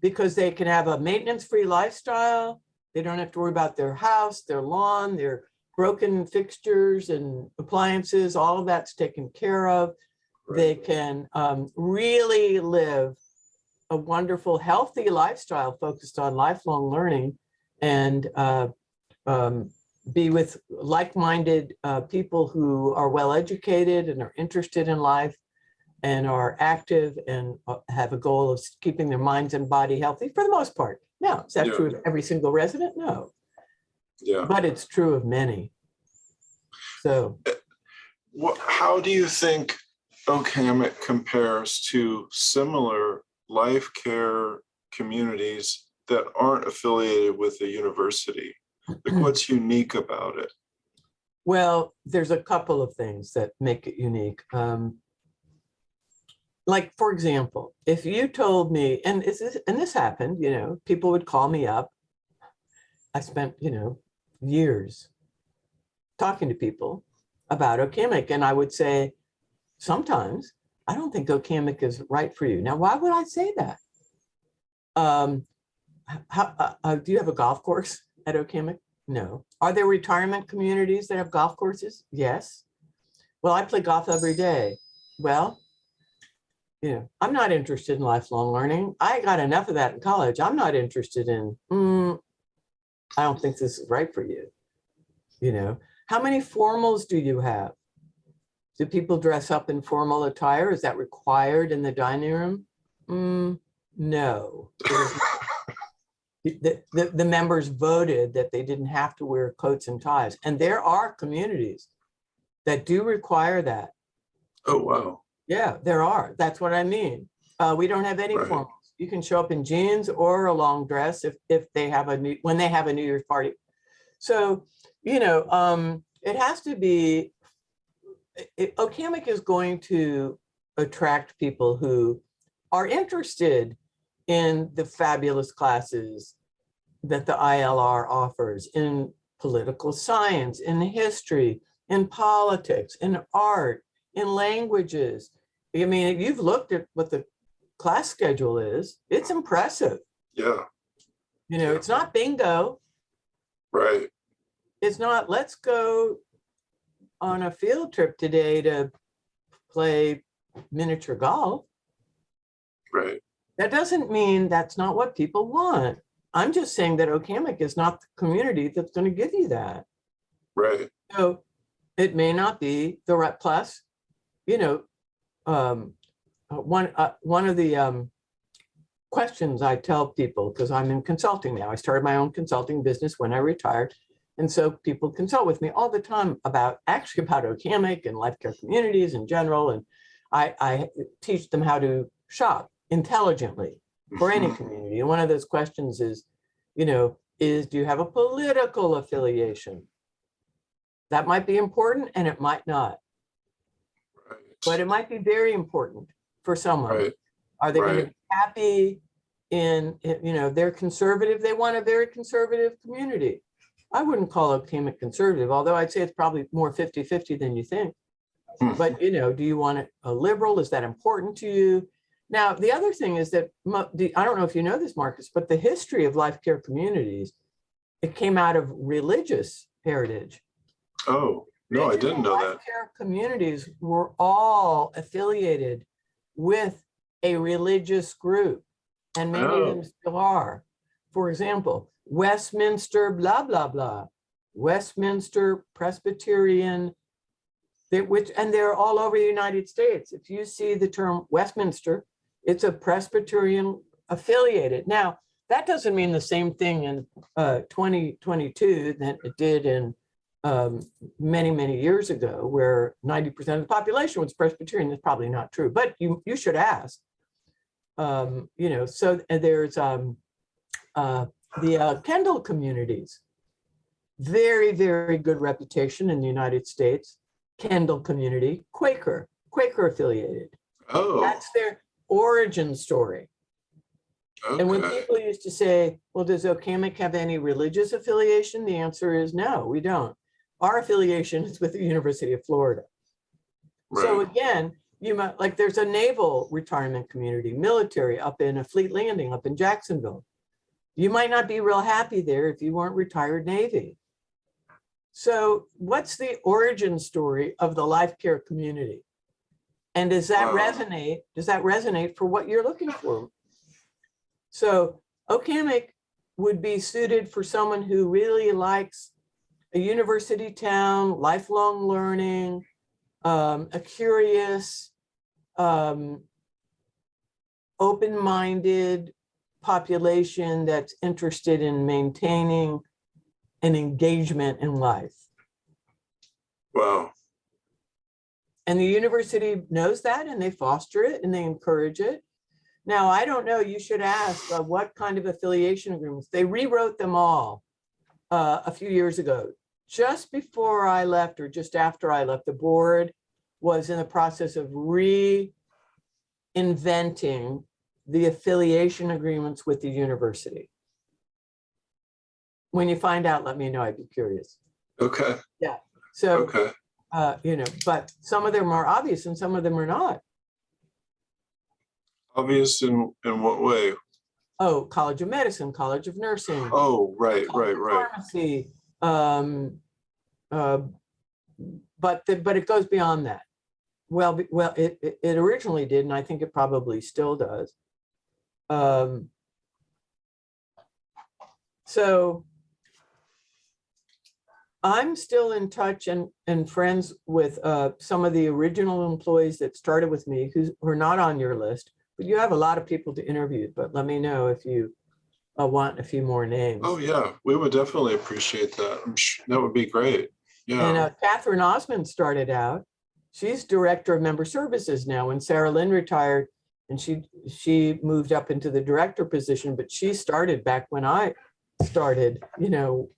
because they can have a maintenance-free lifestyle. They don't have to worry about their house, their lawn, their broken fixtures and appliances. All of that's taken care of. They can really live a wonderful, healthy lifestyle focused on lifelong learning, and be with like-minded people who are well-educated and are interested in life and are active and have a goal of keeping their minds and body healthy for the most part. Now, is that Yeah. true of every single resident? No, Yeah. but it's true of many. So How do you think OHOP compares to similar life care communities that aren't affiliated with a university? Like, what's unique about it? well, there's a couple of things that make it unique. Like, for example, if you told me, and this happened, people would call me up. I spent, years talking to people about OHOP, and I would say, sometimes I don't think OHOP is right for you. Now, why would I say that? Do you have a golf course at OHOP? No. Are there retirement communities that have golf courses? Yes. Well, I play golf every day. Well, I'm not interested in lifelong learning. I got enough of that in college. I'm not interested in, I don't think this is right for you. How many formals do you have? Do people dress up in formal attire? Is that required in the dining room? No. The members voted that they didn't have to wear coats and ties. And there are communities that do require that. Oh, wow. Yeah, there are. That's what I mean. We don't have any Right. formals. You can show up in jeans or a long dress if they have when they have a New Year's party. So, it has to be, OHOP is going to attract people who are interested in the fabulous classes that the ILR offers in political science, in history, in politics, in art, in languages. I mean, you've looked at what the class schedule is. It's impressive. Yeah. It's not bingo. Right. It's not, let's go on a field trip today to play miniature golf. Right. That doesn't mean that's not what people want. I'm just saying that Hammock is not the community that's going to give you that. Right. So it may not be the right plus, you know, one of the questions I tell people, because I'm in consulting now. I started my own consulting business when I retired. And so people consult with me all the time about Hammock and life care communities in general. And I teach them how to shop intelligently for any community. And one of those questions is, you know, do you have a political affiliation? That might be important and it might not. Right. But it might be very important for someone. Right. Are they going to be happy in, you know, they're conservative, they want a very conservative community. I wouldn't call Hammock conservative, although I'd say it's probably more 50-50 than you think. But, you know, do you want a liberal? Is that important to you? Now, the other thing is that, I don't know if you know this, Marcus, but the history of life care communities, it came out of religious heritage. Oh, no, I didn't know that. Life care communities were all affiliated with a religious group, and many of them still are. For example, Westminster, blah, blah, blah, Westminster Presbyterian, and they're all over the United States. If you see the term Westminster, it's a Presbyterian affiliated. Now, that doesn't mean the same thing in 2022 that it did in many, many years ago, where 90% of the population was Presbyterian. That's probably not true, but you should ask. You know, so there's the Kendall communities, very, very good reputation in the United States. Kendall community, Quaker affiliated. Oh, that's their origin story. okay. And when people used to say, well, does Hammock have any religious affiliation? The answer is no, we don't. Our affiliation is with the University of Florida. Right. So again, you might, like, there's a naval retirement community, military up in a Fleet Landing, up in Jacksonville. You might not be real happy there if you weren't retired Navy. So what's the origin story of the life care community? And does that resonate? Does that resonate for what you're looking for? So Hammock would be suited for someone who really likes a university town, lifelong learning, a curious, open-minded population that's interested in maintaining an engagement in life. Wow. And the university knows that, and they foster it and they encourage it. Now, I don't know, you should ask what kind of affiliation agreements. They rewrote them all a few years ago. Just before I left, or just after I left, the board was in the process of reinventing the affiliation agreements with the university. When you find out, let me know, I'd be curious. Okay. Yeah, so, okay. You know, but some of them are obvious and some of them are not. Obvious in what way? Oh, College of Medicine, College of Nursing. Oh, right. Pharmacy. But it goes beyond that. Well, it originally did, and I think it probably still does. So I'm still in touch and friends with some of the original employees that started with me who are not on your list, but you have a lot of people to interview. But let me know if you want a few more names. Oh yeah, we would definitely appreciate that. I'm sure that would be great. Yeah. And Catherine Osmond started out. She's director of member services now. When Sarah Lynn retired, and she moved up into the director position, but she started back when I started, you know,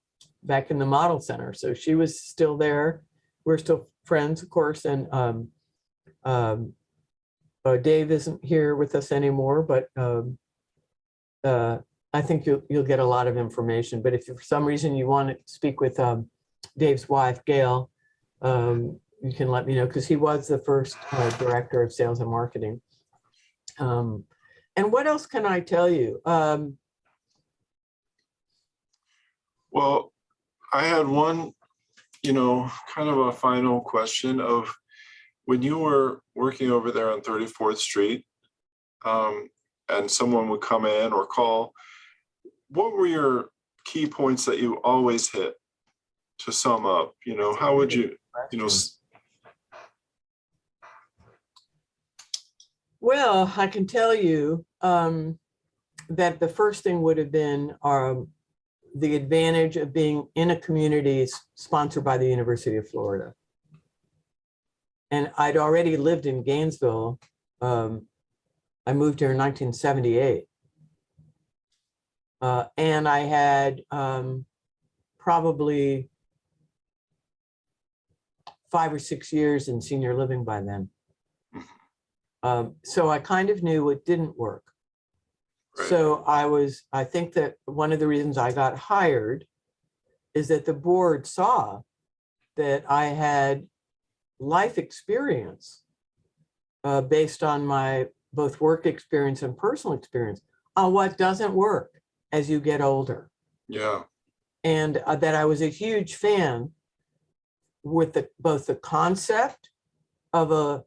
back in the model center. So she was still there. We're still friends, of course. And Dave isn't here with us anymore, but I think you'll get a lot of information. But if for some reason you want to speak with Dave's wife, Gail, you can let me know, because he was the first director of sales and marketing. And what else can I tell you? Well, I had one kind of a final question of when you were working over there on 34th Street, and someone would come in or call, what were your key points that you always hit to sum up? How would you, Well, I can tell you that the first thing would have been the advantage of being in a community sponsored by the University of Florida. And I'd already lived in Gainesville. I moved here in 1978. And I had probably 5 or 6 years in senior living by then. So I kind of knew it didn't work. Right. So I think that one of the reasons I got hired is that the board saw that I had life experience based on my both work experience and personal experience on what doesn't work as you get older. Yeah. And that I was a huge fan with both the concept of a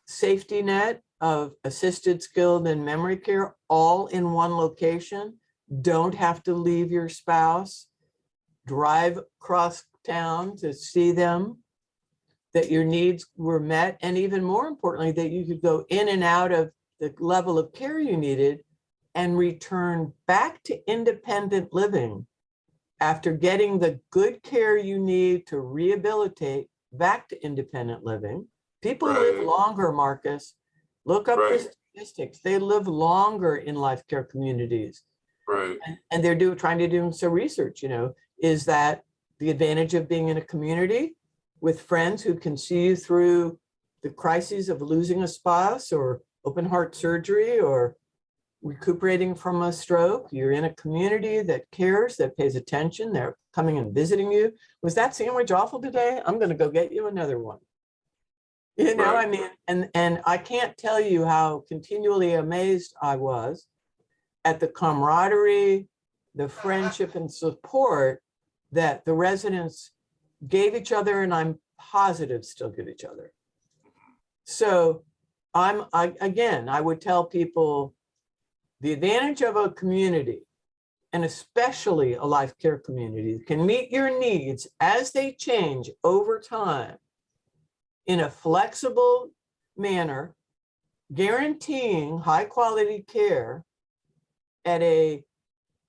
safety net of assisted, skilled, and memory care all in one location. Don't have to leave your spouse, drive across town to see them, that your needs were met, and even more importantly, that you could go in and out of the level of care you needed and return back to independent living after getting the good care you need to rehabilitate back to independent living. People live longer, Marcus. Look up the statistics. They live longer in life care communities. Right. And they're trying to do some research, is that the advantage of being in a community with friends who can see you through the crises of losing a spouse or open heart surgery or recuperating from a stroke. You're in a community that cares, that pays attention. They're coming and visiting you. Was that sandwich awful today? I'm going to go get you another one. I mean, and I can't tell you how continually amazed I was at the camaraderie, the friendship and support that the residents gave each other, and I'm positive still give each other. So I would tell people the advantage of a community, and especially a life care community, can meet your needs as they change over time in a flexible manner, guaranteeing high quality care at a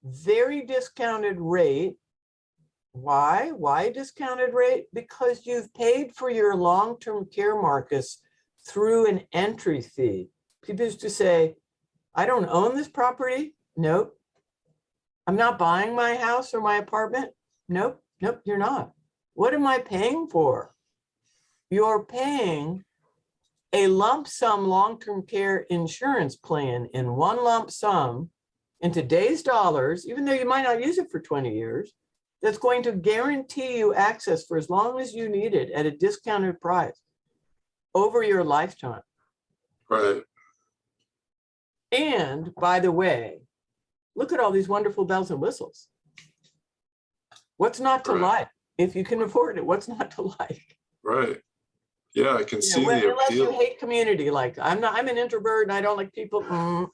very discounted rate. Why? Why a discounted rate? Because you've paid for your long-term care, Marcus, through an entry fee. People used to say, I don't own this property. Nope. I'm not buying my house or my apartment. Nope. Nope, you're not. What am I paying for? You're paying a lump sum long-term care insurance plan in one lump sum in today's dollars, even though you might not use it for 20 years, that's going to guarantee you access for as long as you need it at a discounted price over your lifetime. Right. And by the way, look at all these wonderful bells and whistles. What's not to like? If you can afford it, what's not to like? Right. Yeah, I can see the unless appeal. you hate community, like I'm an introvert and I don't like people.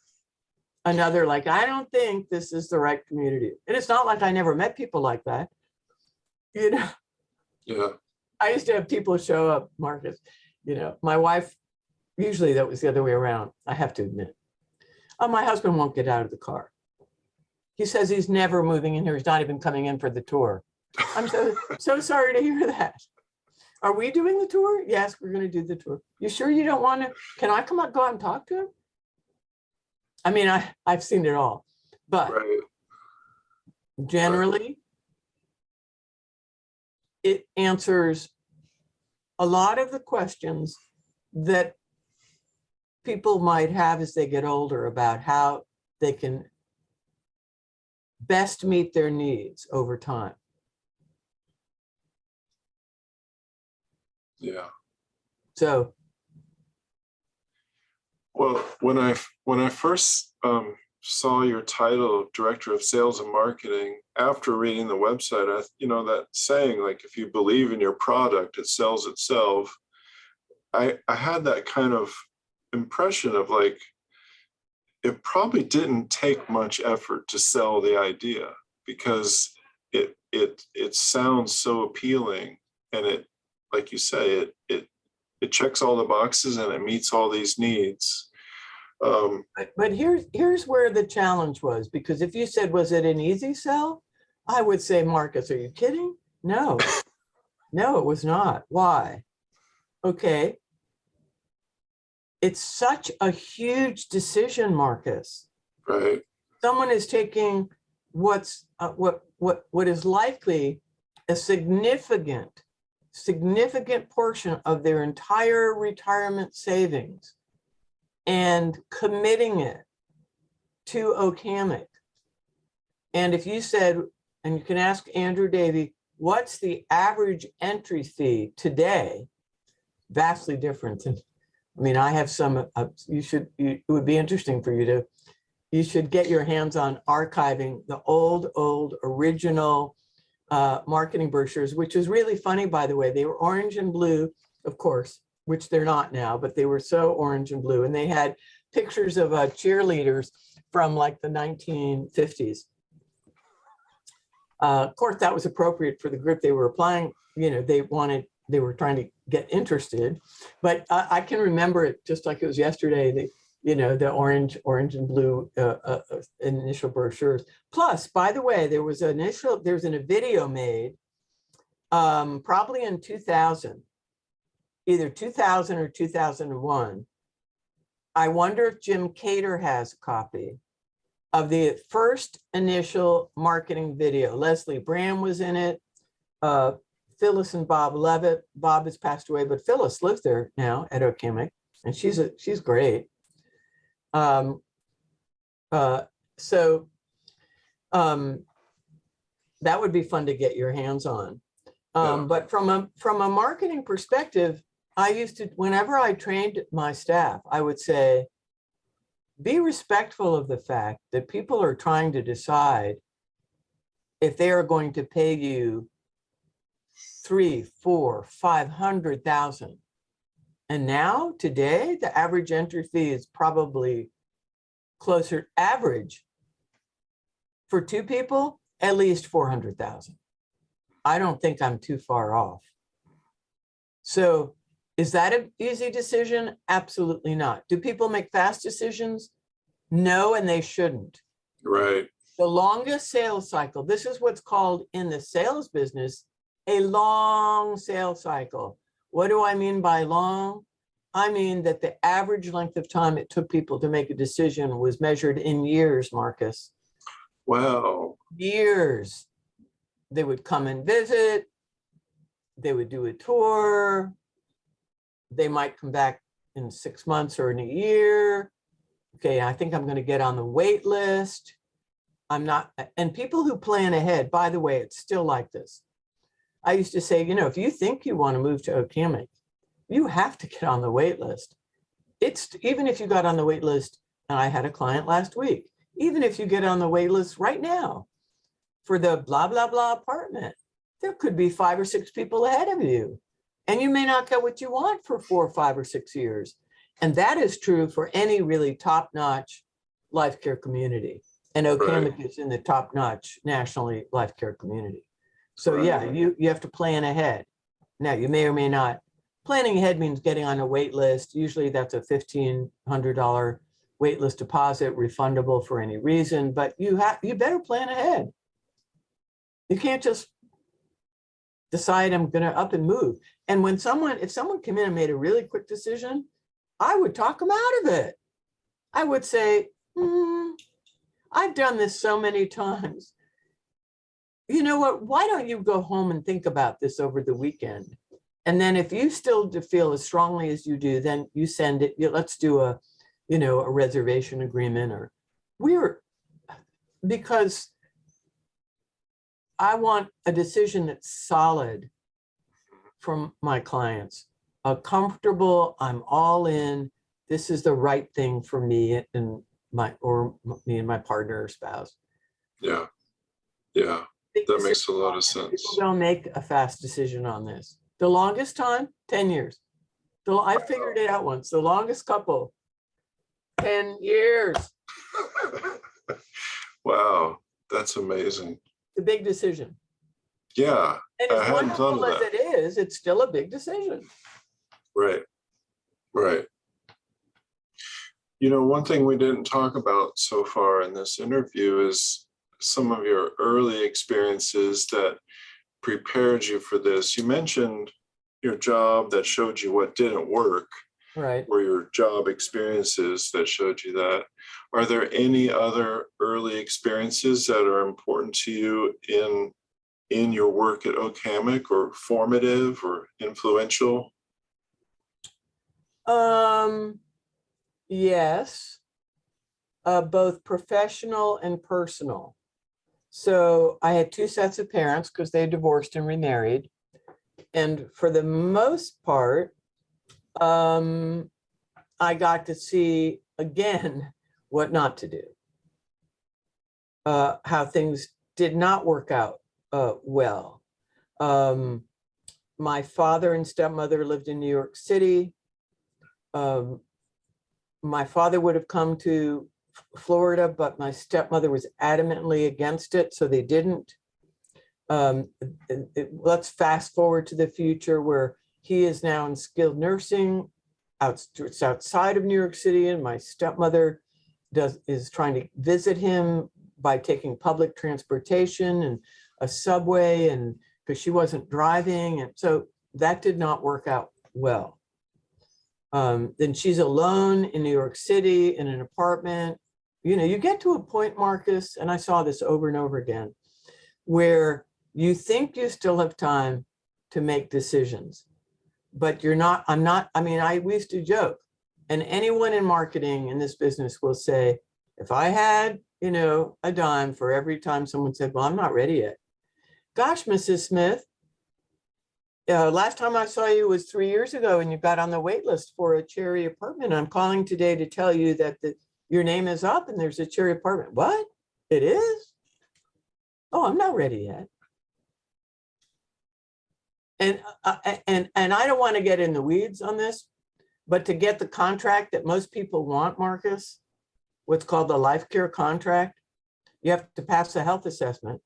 Another, like, I don't think this is the right community. And it's not like I never met people like that. Yeah. I used to have people show up, Marcus, my wife, usually that was the other way around, I have to admit. Oh, my husband won't get out of the car. He says he's never moving in here. He's not even coming in for the tour. I'm so sorry to hear that. Are we doing the tour? Yes, we're going to do the tour. You sure you don't want to? Can I go out and talk to him? I mean, I've seen it all, but generally, it answers a lot of the questions that people might have as they get older about how they can best meet their needs over time. Yeah. So, well, when I first saw your title of Director of Sales and Marketing after reading the website. That saying, like, if you believe in your product, it sells itself. I had that kind of impression of, like, it probably didn't take much effort to sell the idea, because it sounds so appealing, and it, like you say, it checks all the boxes and it meets all these needs. But here's where the challenge was, because if you said, was it an easy sell? I would say, Marcus, are you kidding? No, no, it was not. Why? Okay. It's such a huge decision, Marcus. Right. Someone is taking what is likely a significant portion of their entire retirement savings and committing it to OHOP. And if you said, and you can ask Andrew Davey, what's the average entry fee today? Vastly different. I have some, it would be interesting for you should get your hands on archiving the old original marketing brochures, which is really funny, by the way. They were orange and blue, of course, which they're not now, but they were so orange and blue. And they had pictures of cheerleaders from like the 1950s. Of course, that was appropriate for the group they were applying. They were trying to get interested, but I can remember it just like it was yesterday. The orange and blue initial brochures. Plus, by the way, there was a video made probably in 2000, either 2000 or 2001. I wonder if Jim Cater has a copy of the first initial marketing video. Leslie Brand was in it. Phyllis and Bob Levitt. Bob has passed away, but Phyllis lives there now at OHOP, and she's great. That would be fun to get your hands on. But from a marketing perspective, I used to, whenever I trained my staff, I would say, be respectful of the fact that people are trying to decide if they are going to pay you $300,000, $400,000, $500,000. And now, today, the average entry fee is probably closer, average for two people, at least 400,000. I don't think I'm too far off. So is that an easy decision? Absolutely not. Do people make fast decisions? No, and they shouldn't. Right. The longest sales cycle, this is what's called in the sales business, a long sales cycle. What do I mean by long? I mean that the average length of time it took people to make a decision was measured in years, Marcus. Wow. Years. They would come and visit. They would do a tour. They might come back in 6 months or in a year. Okay, I think I'm going to get on the wait list. I'm not, and people who plan ahead, by the way, it's still like this. I used to say, if you think you want to move to OHOP, you have to get on the wait list. It's even if you got on the wait list, and I had a client last week, even if you get on the wait list right now for the blah, blah, blah apartment, there could be 5 or 6 people ahead of you. And you may not get what you want for 4 or 5 or 6 years. And that is true for any really top-notch life care community. And OHOP is in the top-notch nationally life care community. So yeah, you have to plan ahead. Now, you may or may not. Planning ahead means getting on a wait list. Usually that's a $1,500 wait list deposit, refundable for any reason, but you better plan ahead. You can't just decide I'm going to up and move. And if someone came in and made a really quick decision, I would talk them out of it. I would say, I've done this so many times. You know what? Why don't you go home and think about this over the weekend? And then if you still feel as strongly as you do, then you send it. Let's do a reservation agreement, because I want a decision that's solid from my clients. Comfortable, I'm all in. This is the right thing for me, and me and my partner or spouse. Yeah. Yeah. Big That makes a decision. lot of sense. People don't make a fast decision on this. The longest time, 10 years. I figured it out once. The longest couple, 10 years. Wow, that's amazing. The big decision. Yeah, And I as hadn't thought of wonderful as that. it is, it's still a big decision. Right, right. You know, one thing we didn't talk about so far in this interview is some of your early experiences that prepared you for this. You mentioned your job that showed you what didn't work, Right. or your job experiences that showed you that. Are there any other early experiences that are important to you in your work at Hammock, or formative or influential? Yes, both professional and personal. So I had two sets of parents because they divorced and remarried. And for the most part, I got to see again what not to do, how things did not work out well. My father and stepmother lived in New York City. My father would have come to Florida, but my stepmother was adamantly against it, so they didn't. Let's fast forward to the future where he is now in skilled nursing outside of New York City, and my stepmother is trying to visit him by taking public transportation and a subway, and because she wasn't driving, and so that did not work out well. Then she's alone in New York City in an apartment. You know, you get to a point, Marcus, and I saw this over and over again, where you think you still have time to make decisions, but you're not. We used to joke, and anyone in marketing in this business will say, if I had, a dime for every time someone said, well, I'm not ready yet. Gosh, Mrs. Smith, last time I saw you was 3 years ago, and you got on the wait list for a Cherry apartment. I'm calling today to tell you that your name is up and there's a Cherry apartment. What? It is? Oh, I'm not ready yet. And I don't want to get in the weeds on this, but to get the contract that most people want, Marcus, what's called the life care contract, you have to pass a health assessment.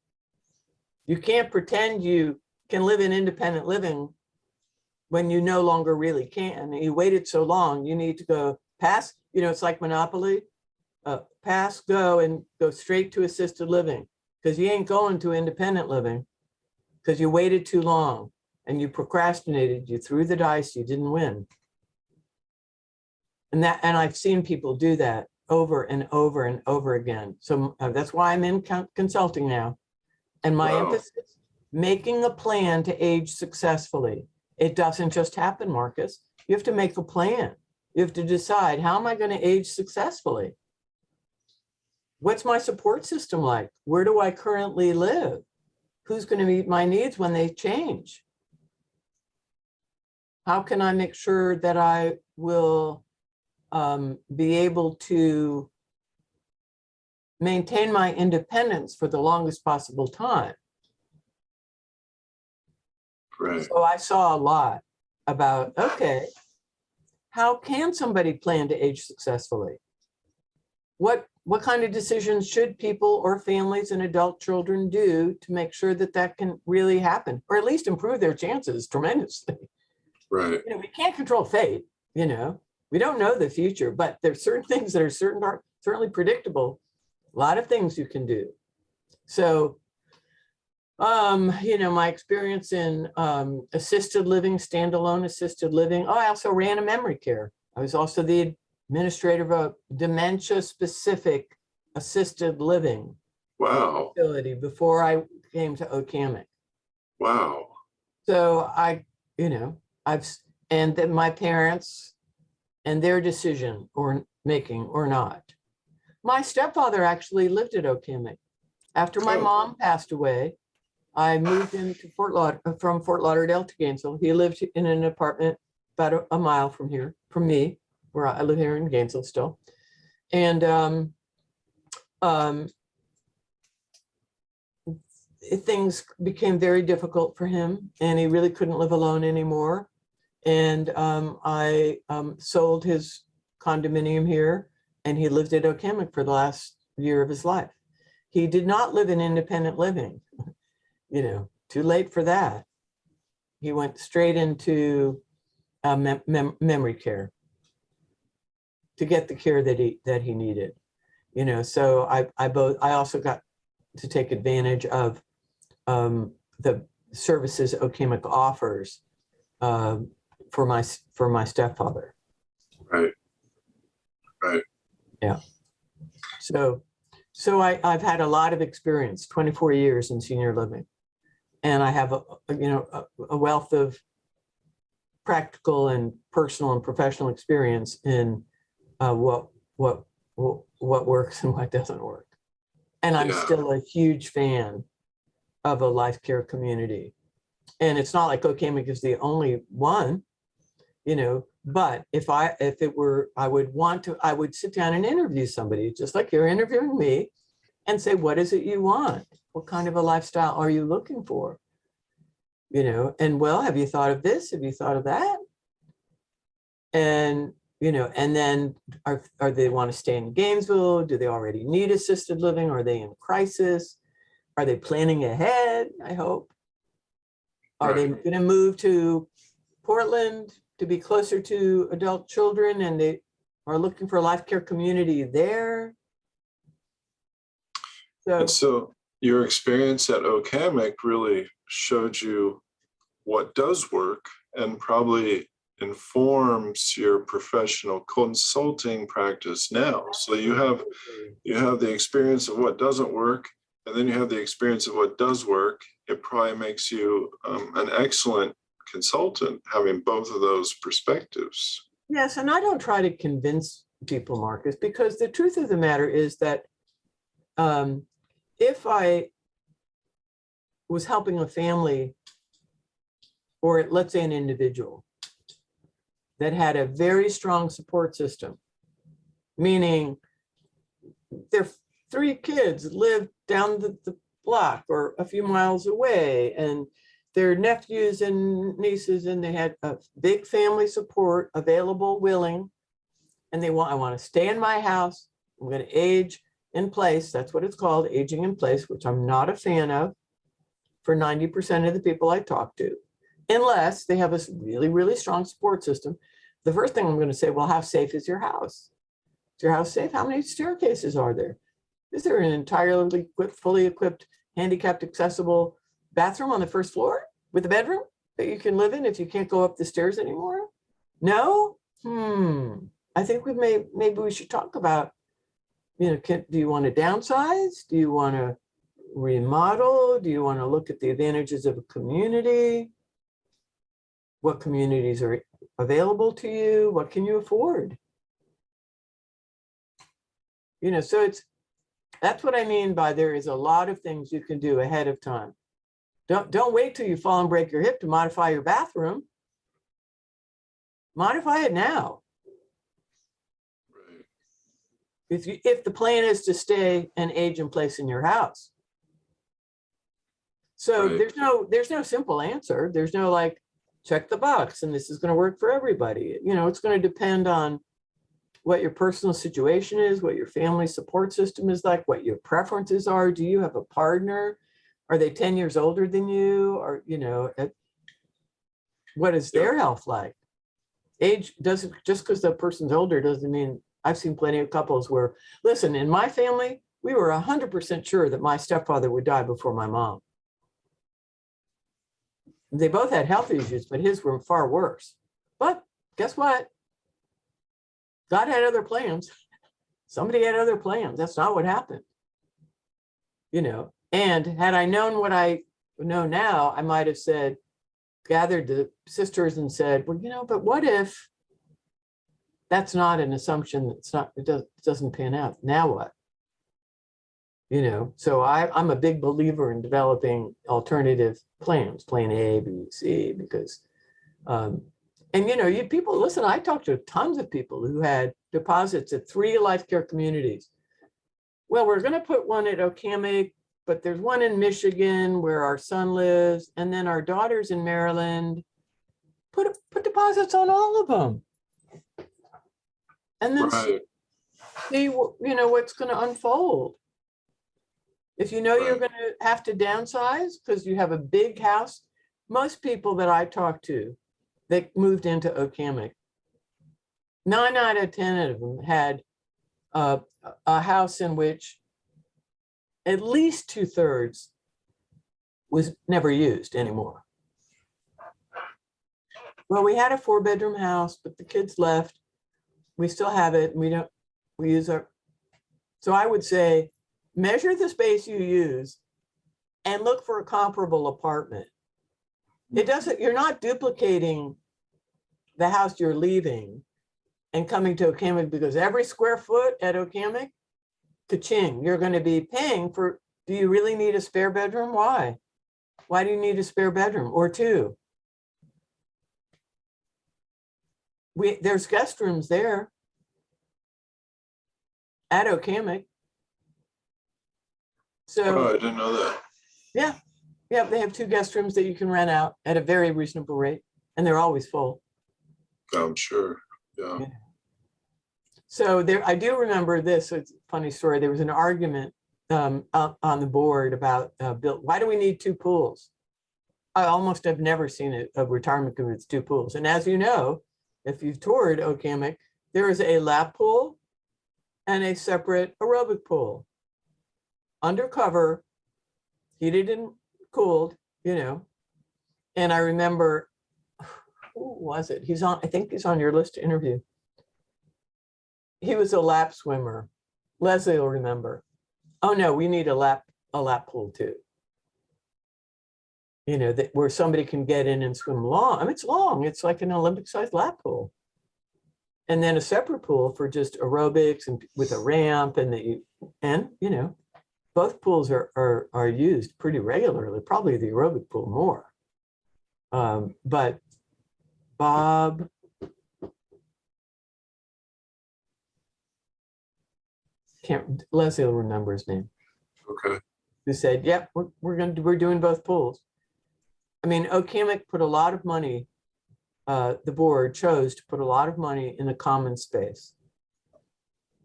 You can't pretend you can live in independent living when you no longer really can. You waited so long, you need to go pass, it's like Monopoly, pass, go, and go straight to assisted living, because you ain't going to independent living because you waited too long and you procrastinated, you threw the dice, you didn't win. And I've seen people do that over and over and over again. So that's why I'm in consulting now. And my emphasis, making a plan to age successfully. It doesn't just happen, Marcus. You have to make a plan. You have to decide, how am I going to age successfully? What's my support system like? Where do I currently live? Who's going to meet my needs when they change? How can I make sure that I will be able to maintain my independence for the longest possible time? Right. So I saw a lot about, okay, how can somebody plan to age successfully? What kind of decisions should people or families and adult children do to make sure that that can really happen, or at least improve their chances tremendously? Right. We can't control fate, we don't know the future, but there's certain things that are certainly predictable. A lot of things you can do. So, my experience in assisted living, standalone assisted living. Oh, I also ran a memory care. I was also the administrator of a dementia-specific assisted living facility before I came to Hammock. Wow. So and then my parents and their decision or making or not. My stepfather actually lived at Hammock. After my mom passed away, I moved into from Fort Lauderdale to Gainesville. He lived in an apartment about a mile from me, where I live here in Gainesville still. And um, things became very difficult for him, and he really couldn't live alone anymore. And I sold his condominium here, and he lived at Oak Hammock for the last year of his life. He did not live in independent living, you know, too late for that. He went straight into memory care to get the care that he needed, you know. So I also got to take advantage of the services Oak Hammock offers for my stepfather. Right. Right. Yeah. So I've had a lot of experience, 24 years in senior living, and I have a wealth of practical and personal and professional experience in what works and what doesn't work. And I'm still a huge fan of a life care community. And it's not like Oak Hammock is the only one, you know, but if it were, I would sit down and interview somebody, just like you're interviewing me, and say, what is it you want? What kind of a lifestyle are you looking for? You know, and well, have you thought of this? Have you thought of that? And, you know, and then are they want to stay in Gainesville? Do they already need assisted living? Are they in crisis? Are they planning ahead? I hope. Are they going to move to Portland to be closer to adult children, and they are looking for a life care community there? So your experience at Oak Hammock really showed you what does work, and probably informs your professional consulting practice now. So you have the experience of what doesn't work, and then you have the experience of what does work. It probably makes you an excellent consultant, having both of those perspectives. Yes, and I don't try to convince people, Marcus, because the truth of the matter is that if I was helping a family, or let's say an individual, that had a very strong support system, meaning their 3 kids lived down the block or a few miles away, and their nephews and nieces, and they had a big family support available, willing, and I want to stay in my house. I'm going to age in place. That's what it's called, aging in place, which I'm not a fan of for 90% of the people I talk to, unless they have a really, really strong support system. The first thing I'm going to say, well, how safe is your house? Is your house safe? How many staircases are there? Is there an entirely fully equipped, handicapped accessible bathroom on the first floor with a bedroom that you can live in if you can't go up the stairs anymore? No? I think maybe we should talk about, you know, do you want to downsize? Do you want to remodel? Do you want to look at the advantages of a community? What communities are available to you? What can you afford? You know, so that's what I mean by there is a lot of things you can do ahead of time. Don't wait till you fall and break your hip to modify your bathroom. Modify it now. Right. If the plan is to stay and age in place in your house. So right. there's no simple answer. There's no like, check the box and this is going to work for everybody. You know, it's going to depend on what your personal situation is, what your family support system is like, what your preferences are. Do you have a partner? Are they 10 years older than you? Or, you know, what is their health like? Age doesn't, just because the person's older doesn't mean, I've seen plenty of couples where, listen, in my family, we were 100% sure that my stepfather would die before my mom. They both had health issues, but his were far worse. But guess what? God had other plans. Somebody had other plans. That's not what happened. You know, and had I known what I know now, I might have said, gathered the sisters and said, well, you know, but what if that's not an assumption, it doesn't pan out? Now what? You know, so I'm a big believer in developing alternative plans, plan A, B, C, because, and you know, people, listen, I talked to tons of people who had deposits at 3 life care communities. well, we're going to put one at Okamic, but there's one in Michigan where our son lives, and then our daughter's in Maryland. Put deposits on all of them. And then Right. see what's going to unfold. If you know you're Right. going to have to downsize because you have a big house, most people that I talk to that moved into Okamic, 9 out of 10 of them had a house in which at least 2/3 was never used anymore. Well, we had a 4-bedroom house, but the kids left. We still have it. And we use our, so I would say, measure the space you use and look for a comparable apartment. You're not duplicating the house you're leaving and coming to Okamic, because every square foot at Okamic, ka-ching, you're going to be paying for. Do you really need a spare bedroom? Why? Why do you need a spare bedroom or two? There's guest rooms there at Okamic. Oh, So I didn't know that. yeah, they have 2 guest rooms that you can rent out at a very reasonable rate, and they're always full. I'm sure. Yeah. Yeah. So I do remember this. It's a funny story. There was an argument up on the board about why do we need 2 pools? I almost have never seen a retirement community with 2 pools. And as you know, if you've toured Okamic, there is a lap pool and a separate aerobic pool. Undercover, heated and cooled, And I remember, who was it? I think he's on your list to interview. He was a lap swimmer. Leslie will remember. Oh no, we need a lap pool too. Where somebody can get in and swim long. I mean, it's long. It's like an Olympic-sized lap pool. And then a separate pool for just aerobics and with a ramp, and both pools are used pretty regularly. Probably the aerobic pool more. But Bob. Leslie will remember his name. Okay. Who said, "Yep, we're doing both pools." I mean, Okamic put a lot of money. The board chose to put a lot of money in the common space.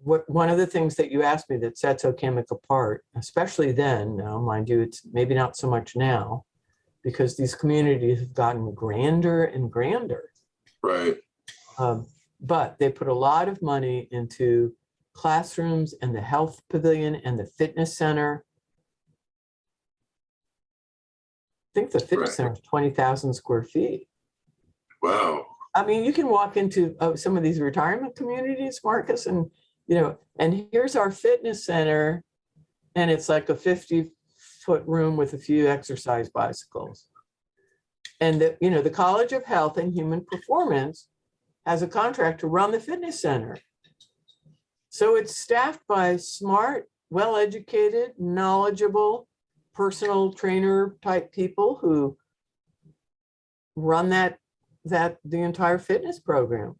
One of the things that you asked me that sets Okamic apart, especially then, now mind you, it's maybe not so much now, because these communities have gotten grander and grander. Right. But they put a lot of money into classrooms and the health pavilion and the fitness center. I think the fitness center is 20,000 square feet. Wow. I mean, you can walk into some of these retirement communities, Marcus, and and here's our fitness center, and it's like a 50-foot room with a few exercise bicycles. And the College of Health and Human Performance has a contract to run the fitness center. So it's staffed by smart, well-educated, knowledgeable, personal trainer type people who run the entire fitness program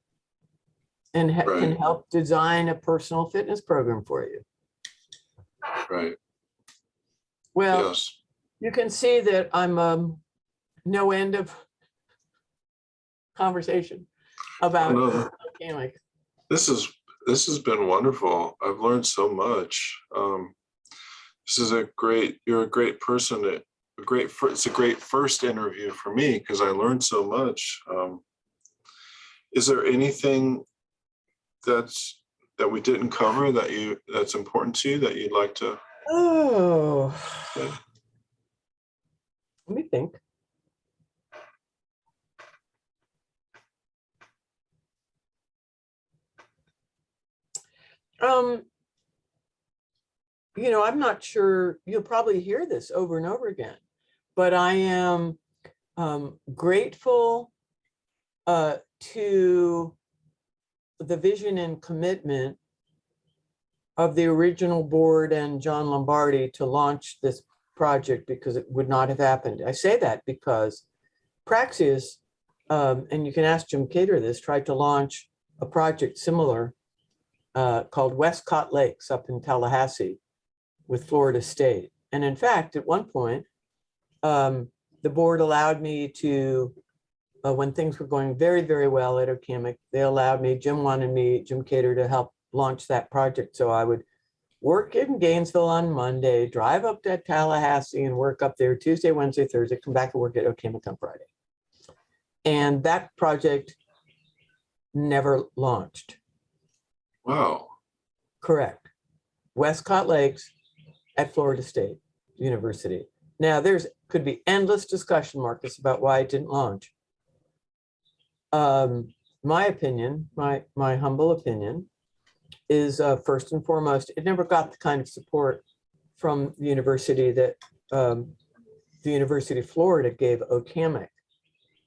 and can help design a personal fitness program for you. Right. Well, yes. You can see that I'm no end of conversation about Okamic. This has been wonderful. I've learned so much. You're a great person. It's a great first interview for me because I learned so much. Is there anything that we didn't cover that's important to you that you'd like to? Oh, let me think. I'm not sure, you'll probably hear this over and over again, but I am grateful to the vision and commitment of the original board and John Lombardi to launch this project, because it would not have happened. I say that because Praxis, and you can ask Jim Cater this, tried to launch a project similar called Westcott Lakes up in Tallahassee. with Florida State. And in fact, at one point, the board allowed me to, when things were going very, very well at OHOP, they allowed me, Jim Cater, to help launch that project. So I would work in Gainesville on Monday, drive up to Tallahassee and work up there Tuesday, Wednesday, Thursday, come back and work at OHOP on Friday. And that project never launched. Wow. Correct. Westcott Lakes at Florida State University. Now, could be endless discussion, Marcus, about why it didn't launch. My opinion, my humble opinion, is first and foremost, it never got the kind of support from the university that the University of Florida gave OHOP.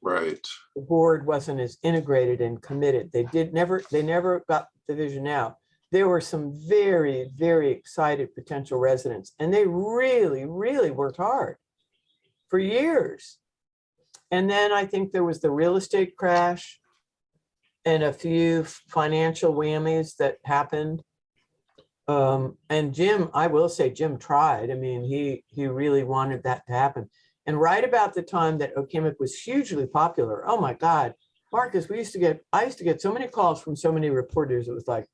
Right. The board wasn't as integrated and committed. They never got the vision out. There were some very, very excited potential residents, and they really, really worked hard for years. And then I think there was the real estate crash and a few financial whammies that happened. And Jim, I will say, Jim tried. I mean, he really wanted that to happen. And right about the time that OHOP was hugely popular, oh my God, Marcus, I used to get so many calls from so many reporters. It was like,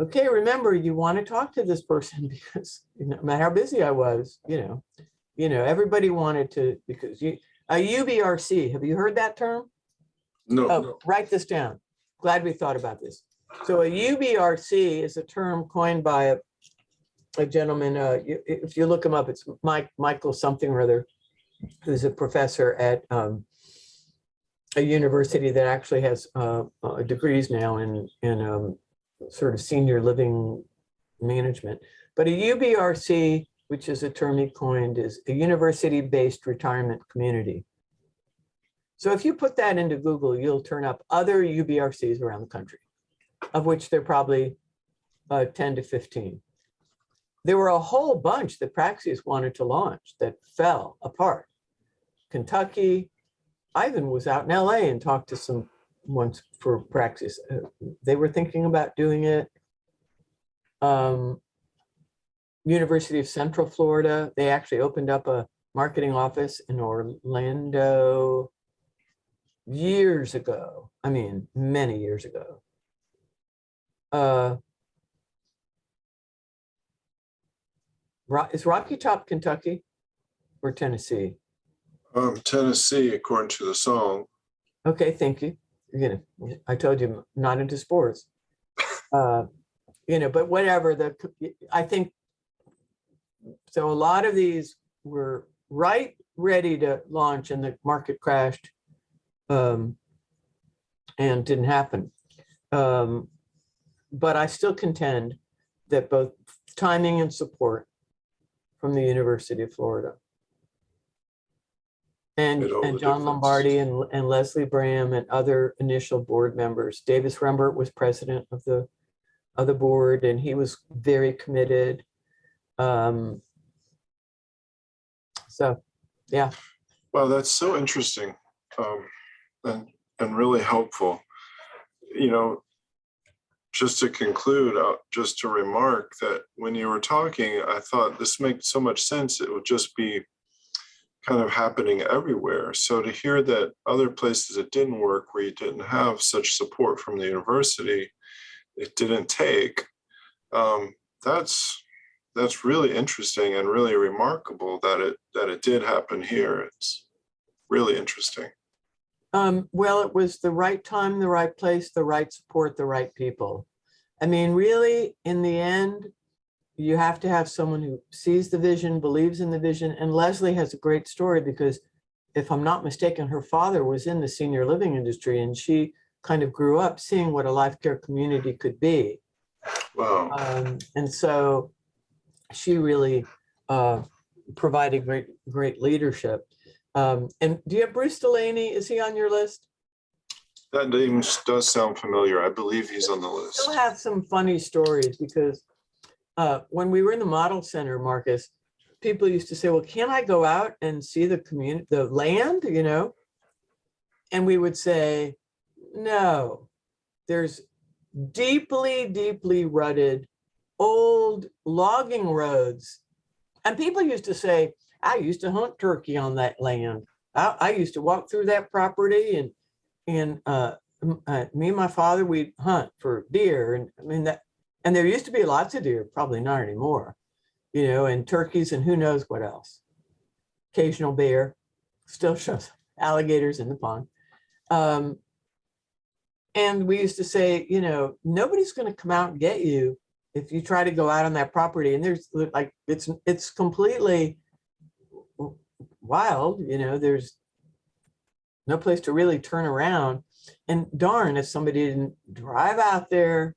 okay, remember, you want to talk to this person because no matter how busy I was, everybody wanted to, because a UBRC, have you heard that term? No. Oh, write this down. Glad we thought about this. So a UBRC is a term coined by a gentleman, if you look him up, it's Michael something or other, who's a professor at a university that actually has degrees now in sort of senior living management. But a UBRC, which is a term he coined, is a university-based retirement community. So if you put that into Google, you'll turn up other UBRCs around the country, of which there are probably 10 to 15. There were a whole bunch that Praxis wanted to launch that fell apart. Kentucky, Ivan was out in LA and talked to someone for Praxis. They were thinking about doing it. University of Central Florida, they actually opened up a marketing office in Orlando years ago. I mean, many years ago. Is Rocky Top Kentucky or Tennessee? Tennessee, according to the song. Okay, thank you. I told you I'm not into sports. But whatever, I think, so a lot of these were ready to launch and the market crashed and didn't happen. But I still contend that both timing and support from the University of Florida and John Lombardi and Leslie Bram and other initial board members. Davis Rembert was president of the board, and he was very committed. So, yeah. Well, that's so interesting and really helpful. Just to conclude, just to remark that when you were talking, I thought this makes so much sense. It would just be kind of happening everywhere. So to hear that other places it didn't work, where you didn't have such support from the university, it didn't take, that's really interesting and really remarkable that it did happen here. It's really interesting. Well, it was the right time, the right place, the right support, the right people. I mean, really, in the end, you have to have someone who sees the vision, believes in the vision. And Leslie has a great story because, if I'm not mistaken, her father was in the senior living industry, and she kind of grew up seeing what a life care community could be. Wow. And so she really provided great leadership. And do you have Bruce Delaney? Is he on your list? That name does sound familiar. I believe he's on the list. Still have some funny stories because when we were in the model center, Marcus, people used to say, well, can I go out and see the community, the land, And we would say, no, there's deeply, deeply rutted old logging roads. And people used to say, I used to hunt turkey on that land. I used to walk through that property, and me and my father, we'd hunt for deer. And I mean that, and there used to be lots of deer, probably not anymore, and turkeys and who knows what else. Occasional bear, still shows alligators in the pond. And we used to say, nobody's going to come out and get you if you try to go out on that property. And there's like, it's completely wild, there's no place to really turn around. And darn, if somebody didn't drive out there,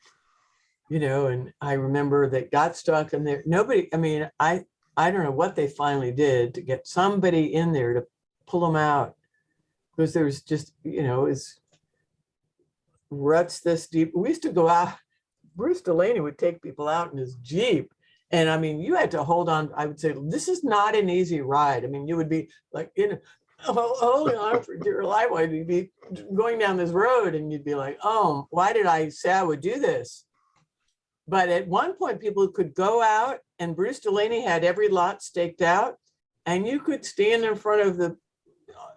and I remember that got stuck and there, nobody, I mean, I don't know what they finally did to get somebody in there to pull them out, because there's just, it's ruts this deep. We used to go out, Bruce Delaney would take people out in his Jeep. And I mean, you had to hold on. I would say, this is not an easy ride. I mean, you would be like, holding on for dear life. You'd be going down this road and you'd be like, oh, why did I say I would do this? But at one point, people could go out, and Bruce Delaney had every lot staked out, and you could stand in front of the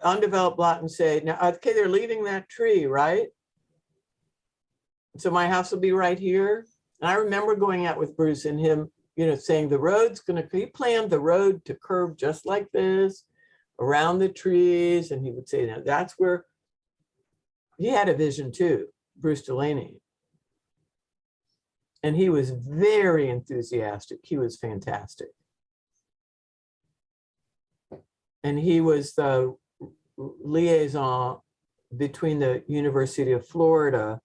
undeveloped lot and say, now, okay, they're leaving that tree, right? So my house will be right here. And I remember going out with Bruce and him, saying the road's he planned the road to curve just like this around the trees. And he would say, now that's where he had a vision too, Bruce Delaney. And he was very enthusiastic. He was fantastic. And he was the liaison between the University of Florida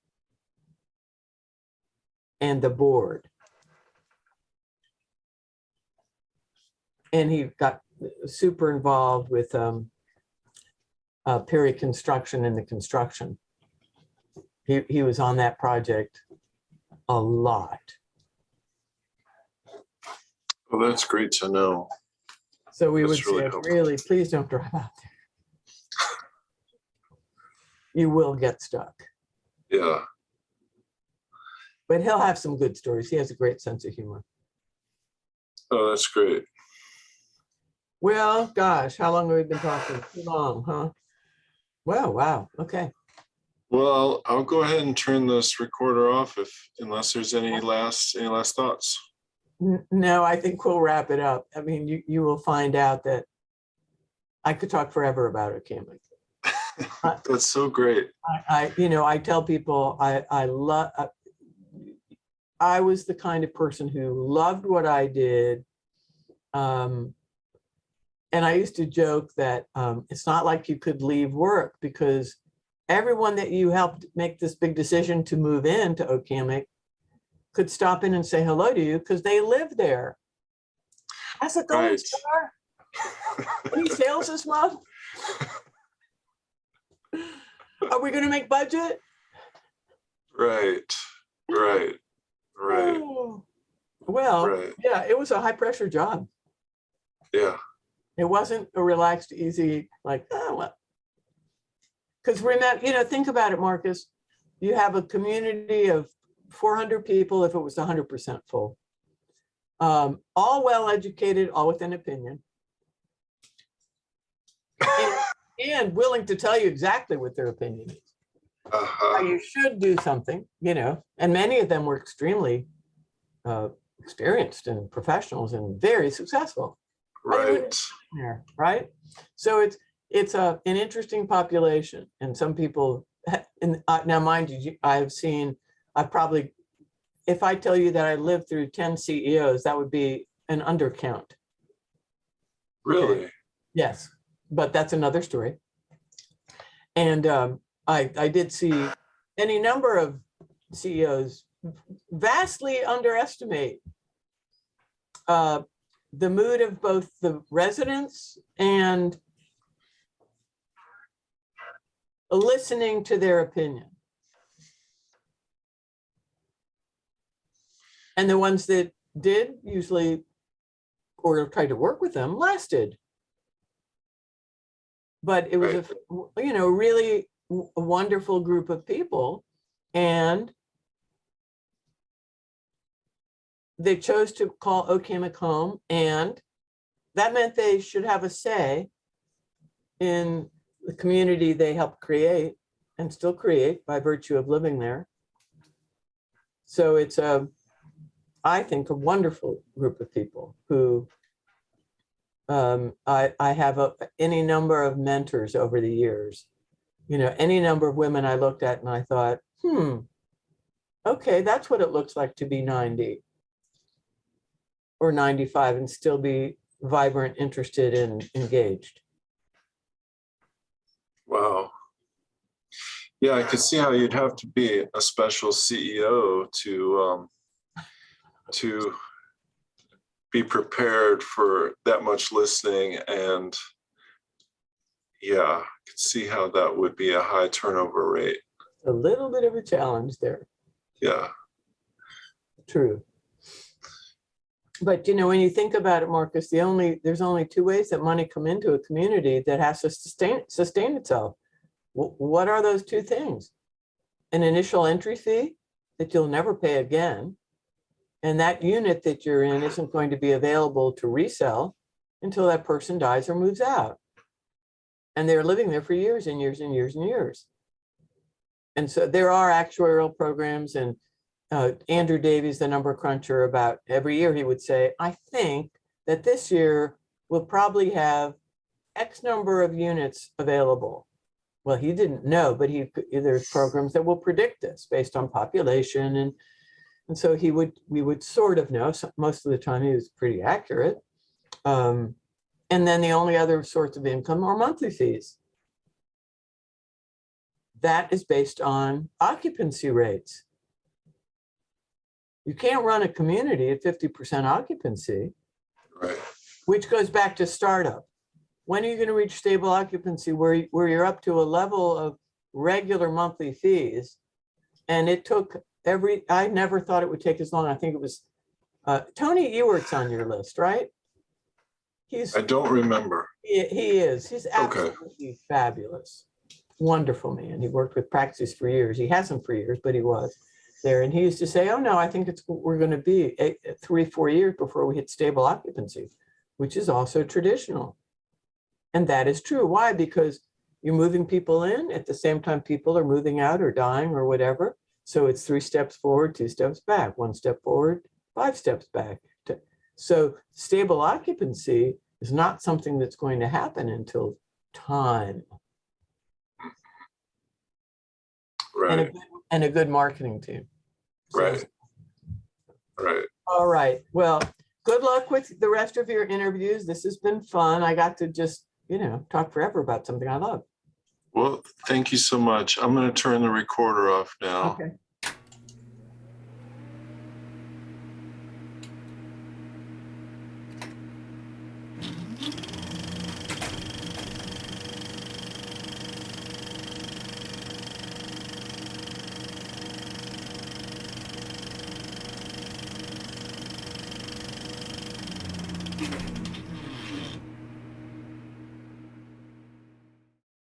and the board. And he got super involved with Perry Construction and the construction. He was on that project a lot. Well, that's great to know. So we would That's really say, helpful. really, please don't drive out there. You will get stuck. Yeah. But he'll have some good stories. He has a great sense of humor. Oh, that's great. Well, gosh, how long have we been talking? Too long, huh? Well, wow. Okay. Well, I'll go ahead and turn this recorder off unless there's any last thoughts. No, I think we'll wrap it up. I mean, you will find out that I could talk forever about it, Hammock. That's so great. I tell people I was the kind of person who loved what I did. And I used to joke that it's not like you could leave work, because everyone that you helped make this big decision to move into Hammock could stop in and say hello to you because they live there. How's it going, Right. Star? Any sales this month? Are we going to make budget? Right. Oh. Well, Right. yeah, it was a high pressure job. Yeah. It wasn't a relaxed, easy, like, oh, well. Because remember, think about it, Marcus. You have a community of 400 people if it was 100% full. All well-educated, all with an opinion. And willing to tell you exactly what their opinion is. How you should do something, and many of them were extremely experienced and professionals and very successful. Right. Right. So it's an interesting population, and some people. And now, mind you, if I tell you that I lived through 10 CEOs, that would be an undercount. Really? Okay. Yes, but that's another story. And I did see any number of CEOs vastly underestimate the mood of both the residents and listening to their opinion. And the ones that did usually, or tried to work with them, lasted. But it was a really wonderful group of people, and they chose to call Hammock home, and that meant they should have a say in the community they helped create and still create by virtue of living there. So it's I think, a wonderful group of people who I have any number of mentors over the years, any number of women I looked at and I thought, okay, that's what it looks like to be 90 or 95 and still be vibrant, interested, and engaged. Wow. Yeah, I could see how you'd have to be a special CEO to be prepared for that much listening. And yeah, I could see how that would be a high turnover rate. A little bit of a challenge there. Yeah. True. But when you think about it, Marcus, there's only two ways that money come into a community that has to sustain itself. What are those two things? An initial entry fee that you'll never pay again, and that unit that you're in isn't going to be available to resell until that person dies or moves out. And they're living there for years and years and years and years. And so there are actuarial programs, and Andrew Davies, the number cruncher, about every year he would say, I think that this year we'll probably have X number of units available. Well, he didn't know, but there's programs that will predict this based on population. And so we would sort of know. So most of the time he was pretty accurate. And then the only other source of income are monthly fees. That is based on occupancy rates. You can't run a community at 50% occupancy, Right. Which goes back to startup. When are you going to reach stable occupancy where you're up to a level of regular monthly fees? And it took I never thought it would take as long. I think it was Tony Ewert's on your list, right? I don't remember. He is. He's absolutely fabulous. Wonderful man. He worked with Praxis for years. He hasn't for years, but he was there. And he used to say, oh no, I think we're going to be 3-4 years before we hit stable occupancy, which is also traditional. And that is true. Why? Because you're moving people in at the same time people are moving out or dying or whatever. So it's 3 steps forward, 2 steps back, 1 step forward, 5 steps back. So stable occupancy is not something that's going to happen until time. Right. And a good marketing team. Right. Right. All right. Well, good luck with the rest of your interviews. This has been fun. I got to just, talk forever about something I love. Well, thank you so much. I'm going to turn the recorder off now. Okay.